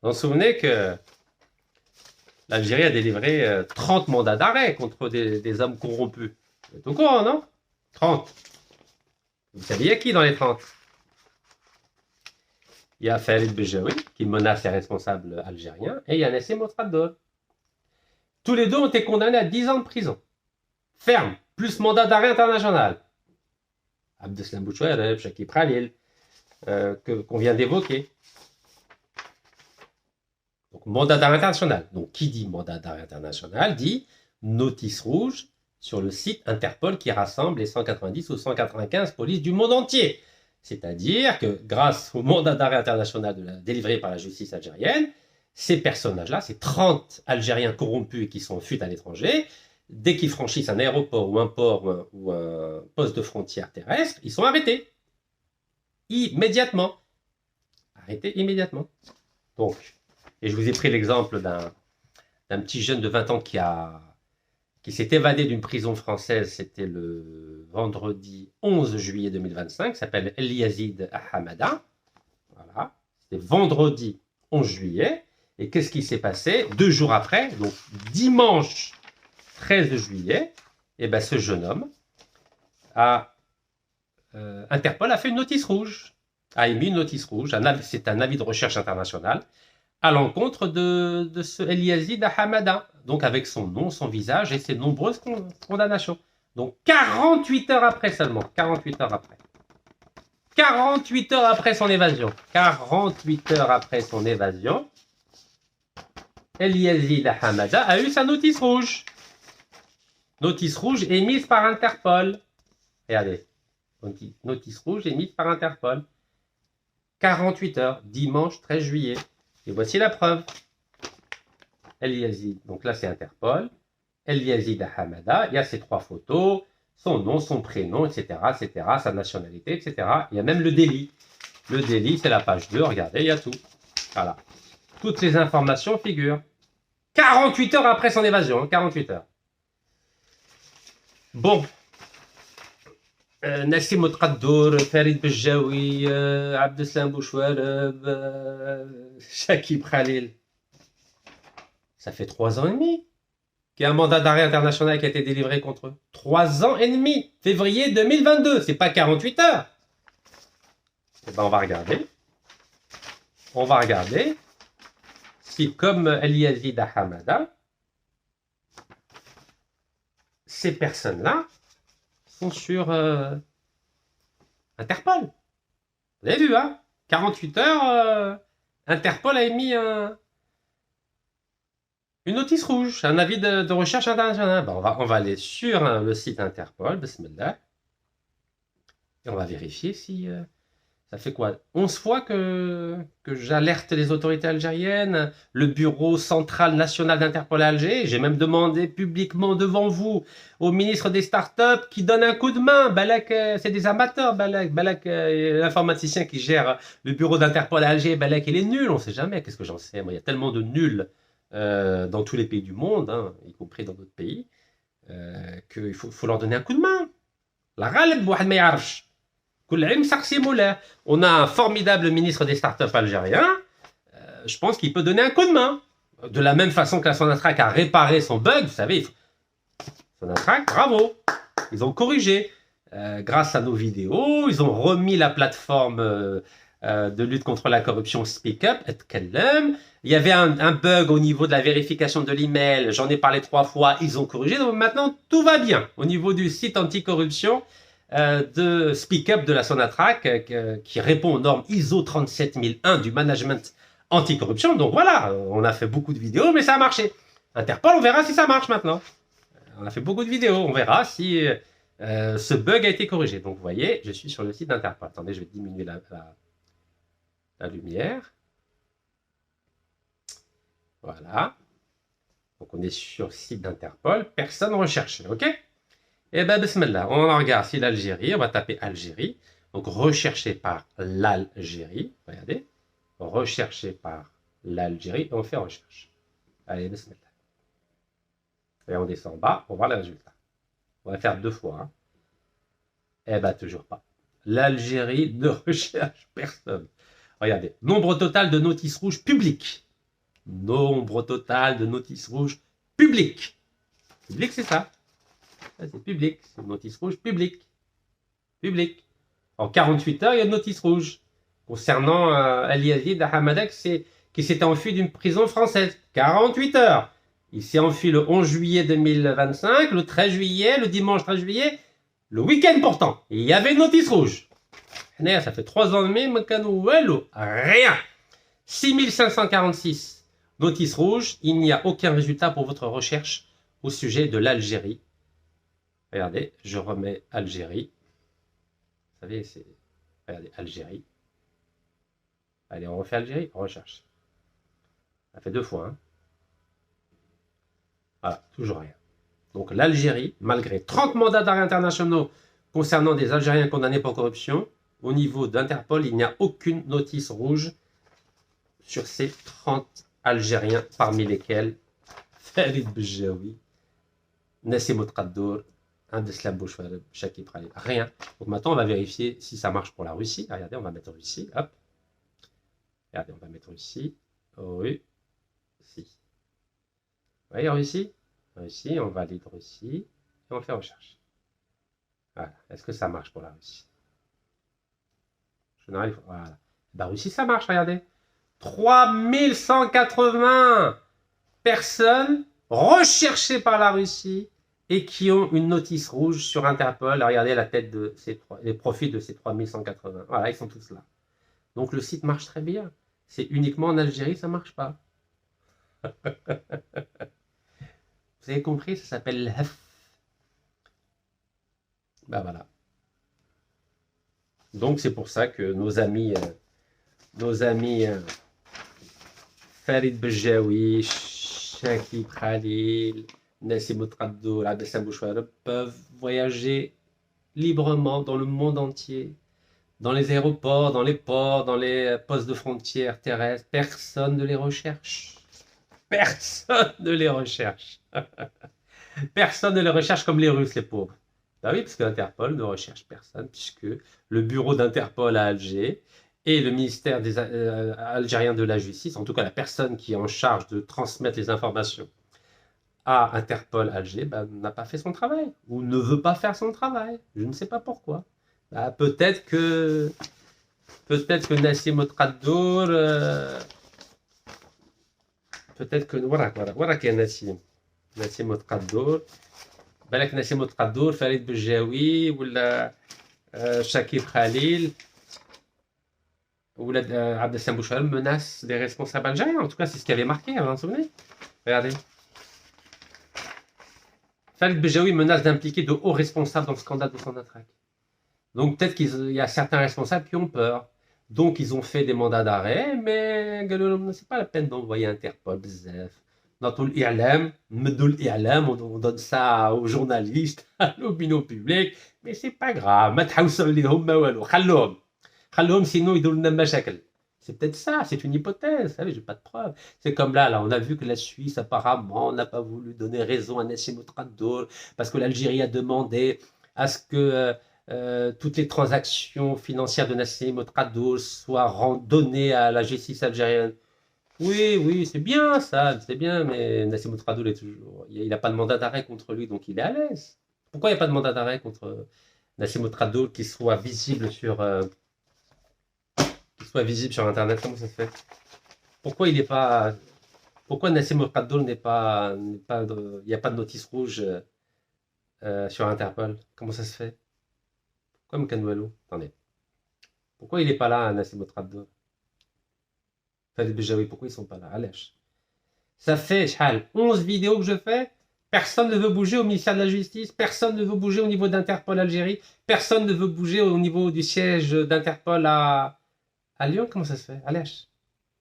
Vous vous souvenez que l'Algérie a délivré 30 mandats d'arrêt contre des hommes corrompus. Vous êtes au courant, non? 30. Vous saviez qui dans les 30? Il y a Farid Bejaoui, qui menace les responsables algériens, et il y a Nassim Motrador. Tous les deux ont été condamnés à 10 ans de prison. Ferme, plus mandat d'arrêt international. Abdeslam Bouchouareb, Chakib Khalil, qu'on vient d'évoquer. Donc, mandat d'arrêt international. Donc, qui dit mandat d'arrêt international dit notice rouge sur le site Interpol qui rassemble les 190 ou 195 polices du monde entier. C'est-à-dire que grâce au mandat d'arrêt international délivré par la justice algérienne, ces personnages-là, ces 30 Algériens corrompus qui sont en fuite à l'étranger, dès qu'ils franchissent un aéroport ou un port ou un poste de frontière terrestre, ils sont arrêtés. Immédiatement. Arrêtés immédiatement. Donc, et je vous ai pris l'exemple d'un petit jeune de 20 ans qui s'est évadé d'une prison française, c'était le vendredi 11 juillet 2025, s'appelle El Yazid Hamada. Voilà, c'était vendredi 11 juillet. Et qu'est-ce qui s'est passé 2 jours après, donc dimanche 13 juillet, et ben ce jeune homme Interpol a fait une notice rouge, a émis une notice rouge, c'est un avis de recherche international, à l'encontre de ce El Yazid Hamada, donc avec son nom, son visage et ses nombreuses condamnations. Donc 48 heures après seulement, 48 heures après. 48 heures après son évasion. 48 heures après son évasion, El Yazid Hamada a eu sa notice rouge. Notice rouge émise par Interpol. Regardez. Notice rouge émise par Interpol. 48 heures, dimanche 13 juillet. Et voici la preuve. El Yazid, donc là c'est Interpol. El Yazid Hamada, il y a ses 3 photos, son nom, son prénom, etc., sa nationalité, etc. Il y a même le délit. Le délit, c'est la page 2, regardez, il y a tout. Voilà. Toutes ces informations figurent. 48 heures après son évasion, 48 heures. Bon. Nassim Motrador, Farid Bejaoui, Abdeslam Bouchouareb, Chakib Khalil. Ça fait 3 ans et demi qu'il y a un mandat d'arrêt international qui a été délivré contre eux. 3 ans et demi, février 2022, c'est pas 48 heures. Eh ben on va regarder. On va regarder si, comme El Yazid Hamada, ces personnes-là sont sur Interpol. Vous avez vu, hein? 48 heures, Interpol a émis une notice rouge, un avis de recherche internationale. Ben, on va aller sur le site Interpol, bismillah, et on va vérifier si... ça fait quoi 11 fois que j'alerte les autorités algériennes, le bureau central national d'Interpol à Alger. J'ai même demandé publiquement devant vous au ministre des startups qui donne un coup de main. Balak, c'est des amateurs, Balak, l'informaticien qui gère le bureau d'Interpol à Alger, Balak, il est nul, on ne sait jamais. Qu'est-ce que j'en sais? Moi, il y a tellement de nuls dans tous les pays du monde, hein, y compris dans d'autres pays, qu'il faut leur donner un coup de main. La ghalb, wahed ma yarfsh. On a un formidable ministre des startups algérien. Je pense qu'il peut donner un coup de main. De la même façon que la Sonatrach a réparé son bug, vous savez, Sonatrach, bravo. Ils ont corrigé. Grâce à nos vidéos, ils ont remis la plateforme de lutte contre la corruption Speak Up, il y avait un bug au niveau de la vérification de l'email, j'en ai parlé 3 fois, ils ont corrigé, donc maintenant tout va bien au niveau du site anticorruption de Speak Up de la Sonatrach qui répond aux normes ISO 37001 du management anticorruption. Donc voilà, on a fait beaucoup de vidéos, mais ça a marché. Interpol, on verra si ça marche maintenant. On a fait beaucoup de vidéos, on verra si ce bug a été corrigé. Donc vous voyez, je suis sur le site d'Interpol. Attendez, je vais diminuer la lumière. Voilà. Donc on est sur le site d'Interpol, personne recherchée, ok? Et ben, bismillah, on regarde si l'Algérie, on va taper Algérie, donc recherché par l'Algérie, regardez, recherché par l'Algérie, et on fait recherche. Allez, bismillah. Et on descend en bas pour voir les résultats. On va faire 2 fois. Hein. Eh ben, toujours pas. L'Algérie ne recherche personne. Regardez, nombre total de notices rouges publiques. Nombre total de notices rouges publiques. Public, c'est ça. C'est public. C'est une notice rouge publique. Public. En 48 heures, il y a une notice rouge concernant Ali Yazid Ahmadak qui s'était enfui d'une prison française. 48 heures. Il s'est enfui le 11 juillet 2025, le 13 juillet, le dimanche 13 juillet, le week-end pourtant. Il y avait une notice rouge. Ça fait 3 ans et demi, rien. 6546 notices rouges. Il n'y a aucun résultat pour votre recherche au sujet de l'Algérie. Regardez, je remets Algérie. Vous savez, c'est... Regardez, Algérie. Allez, on refait Algérie, on recherche. Ça fait 2 fois. Hein. Voilà, toujours rien. Donc l'Algérie, malgré 30 mandats d'arrêt internationaux concernant des Algériens condamnés pour corruption, au niveau d'Interpol, il n'y a aucune notice rouge sur ces 30 Algériens, parmi lesquels Farid Bejaoui, Nassim Ouattara, Abdeslam Bouchouareb, Chakib Khalil. Rien. Donc maintenant, on va vérifier si ça marche pour la Russie. Regardez, on va mettre Russie. Hop. Regardez, on va mettre Russie. Oui. Si. Vous voyez Russie? Russie, on valide Russie. Et on fait recherche. Voilà. Est-ce que ça marche pour la Russie? Voilà. La Russie, ça marche, regardez. 3180 personnes recherchées par la Russie et qui ont une notice rouge sur Interpol. Regardez la tête de ces les profils de ces 3180. Voilà, ils sont tous là. Donc le site marche très bien. C'est uniquement en Algérie, ça ne marche pas. Vous avez compris, ça s'appelle l'HF. Ben voilà. Donc c'est pour ça que nos amis Farid Bejaoui, Chakib Khalil, Nassim Ouattara, Abdeslam Bouchouareb peuvent voyager librement dans le monde entier, dans les aéroports, dans les ports, dans les postes de frontières terrestres. Personne ne les recherche. Personne ne les recherche. Personne ne les recherche comme les Russes, les pauvres. Ben oui, parce que l'Interpol ne recherche personne, puisque le bureau d'Interpol à Alger et le ministère des algérien de la justice, en tout cas la personne qui est en charge de transmettre les informations à Interpol Alger, ben, n'a pas fait son travail, ou ne veut pas faire son travail. Je ne sais pas pourquoi. Ben, peut-être que Nassim Ouattara, peut-être que voilà qui est Nassim Ouattara, بالك نسيم القدور فريد بجاوي ولا Chakib Khalil ou Abdeslam Bouchouareb menacent des responsables algériens. En tout cas, c'est ce qui avait marqué, vous vous en souvenez? Regardez. Farid Bejaoui menace d'impliquer de hauts responsables dans le scandale de Sonatrach. Donc peut-être qu'il y a certains responsables qui ont peur. Donc ils ont fait des mandats d'arrêt, mais c'est pas la peine d'envoyer Interpol, bzaf. Dans tout l'I'lam, on donne ça aux journalistes, à l'opinion publique, mais c'est pas grave. Sinon ils donnent un machakal. C'est peut-être ça, c'est une hypothèse, vous savez, j'ai pas de preuves. C'est comme là, on a vu que la Suisse, apparemment, n'a pas voulu donner raison à Nassim Ouattara parce que l'Algérie a demandé à ce que toutes les transactions financières de Nassim Ouattara soient données à la justice algérienne. Oui, c'est bien ça, c'est bien, mais Nassim Ouattara il n'a pas de mandat d'arrêt contre lui, donc il est à l'aise. Pourquoi il n'y a pas de mandat d'arrêt contre Nassim Ouattara qui soit visible sur Internet? Comment ça se fait? Pourquoi il n'est pas, pourquoi Nassim Ouattara il n'y a pas de notice rouge sur Interpol? Comment ça se fait? Pourquoi Mkanoualou? Attendez. Pourquoi il n'est pas là, Nassim Ouattara? Farid Bejaoui, pourquoi ils ne sont pas là? Allèche. Ça fait 11 vidéos que je fais. Personne ne veut bouger au ministère de la Justice. Personne ne veut bouger au niveau d'Interpol Algérie. Personne ne veut bouger au niveau du siège d'Interpol à Lyon. Comment ça se fait? Allèche.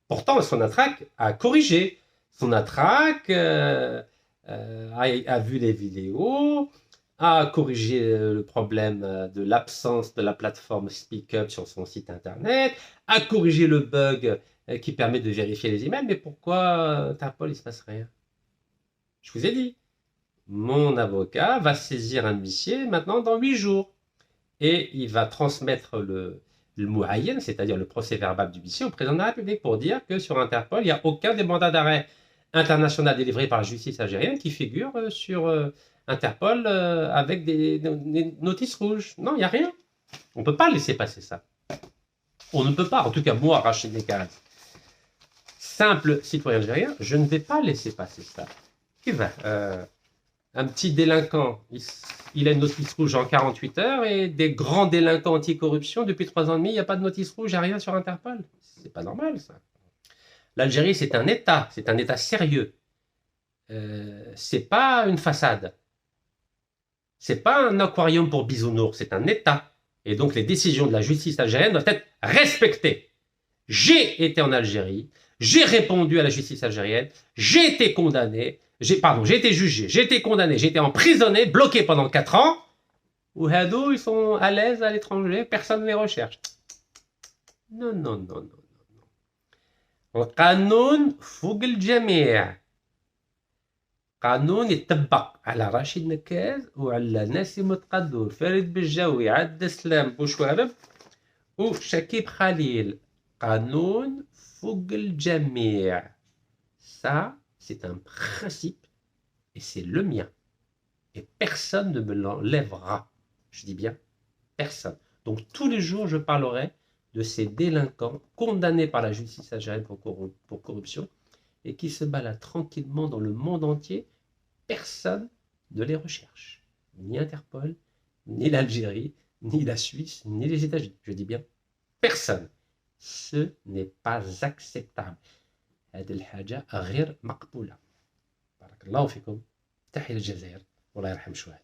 Pourtant, Sonatrach a corrigé. Sonatrach a vu les vidéos, a corrigé le problème de l'absence de la plateforme SpeakUp sur son site internet, a corrigé le bug qui permet de vérifier les emails. Mais pourquoi Interpol, il ne se passe rien? Je vous ai dit, mon avocat va saisir un huissier maintenant dans 8 jours. Et il va transmettre le Mouayyan, c'est-à-dire le procès verbal du huissier au président de la République, pour dire que sur Interpol, il n'y a aucun des mandats d'arrêt international délivrés par la justice algérienne qui figure sur Interpol avec des notices rouges. Non, il n'y a rien. On ne peut pas laisser passer ça. On ne peut pas, en tout cas moi, Rachid Nekaz, simple citoyen algérien, je ne vais pas laisser passer ça. Un petit délinquant, il a une notice rouge en 48 heures et des grands délinquants anticorruption, depuis 3 ans et demi, il n'y a pas de notice rouge, il n'y a rien sur Interpol. C'est pas normal ça. L'Algérie, c'est un État sérieux. C'est pas une façade. C'est pas un aquarium pour bisounours, c'est un État. Et donc les décisions de la justice algérienne doivent être respectées. J'ai été en Algérie, j'ai répondu à la justice algérienne, j'ai été condamné, j'ai été jugé, j'ai été condamné, j'ai été emprisonné, bloqué pendant 4 ans. Ou Hadou, ils sont à l'aise à l'étranger, personne ne les recherche. Non, non, non, non. القانون فوق الجميع. قانون يطبق على رشيد نكاز وعلى نسيم التقدور فريد بالجوي عبد السلام بوشوارب وشكيب خليل. قانون فوق الجميع. Ça, c'est un principe et c'est le mien. Et personne ne me l'enlèvera. Je dis bien personne. Donc tous les jours, je parlerai de ces délinquants condamnés par la justice algérienne pour corruption et qui se baladent tranquillement dans le monde entier. Personne ne les recherche. Ni Interpol, ni l'Algérie, ni la Suisse, ni les États-Unis. Je dis bien personne. Ce n'est pas acceptable. هذه الحاجة غير مقبولة. بارك الله فيكم. تحية للجزائر والله يرحم الشهداء.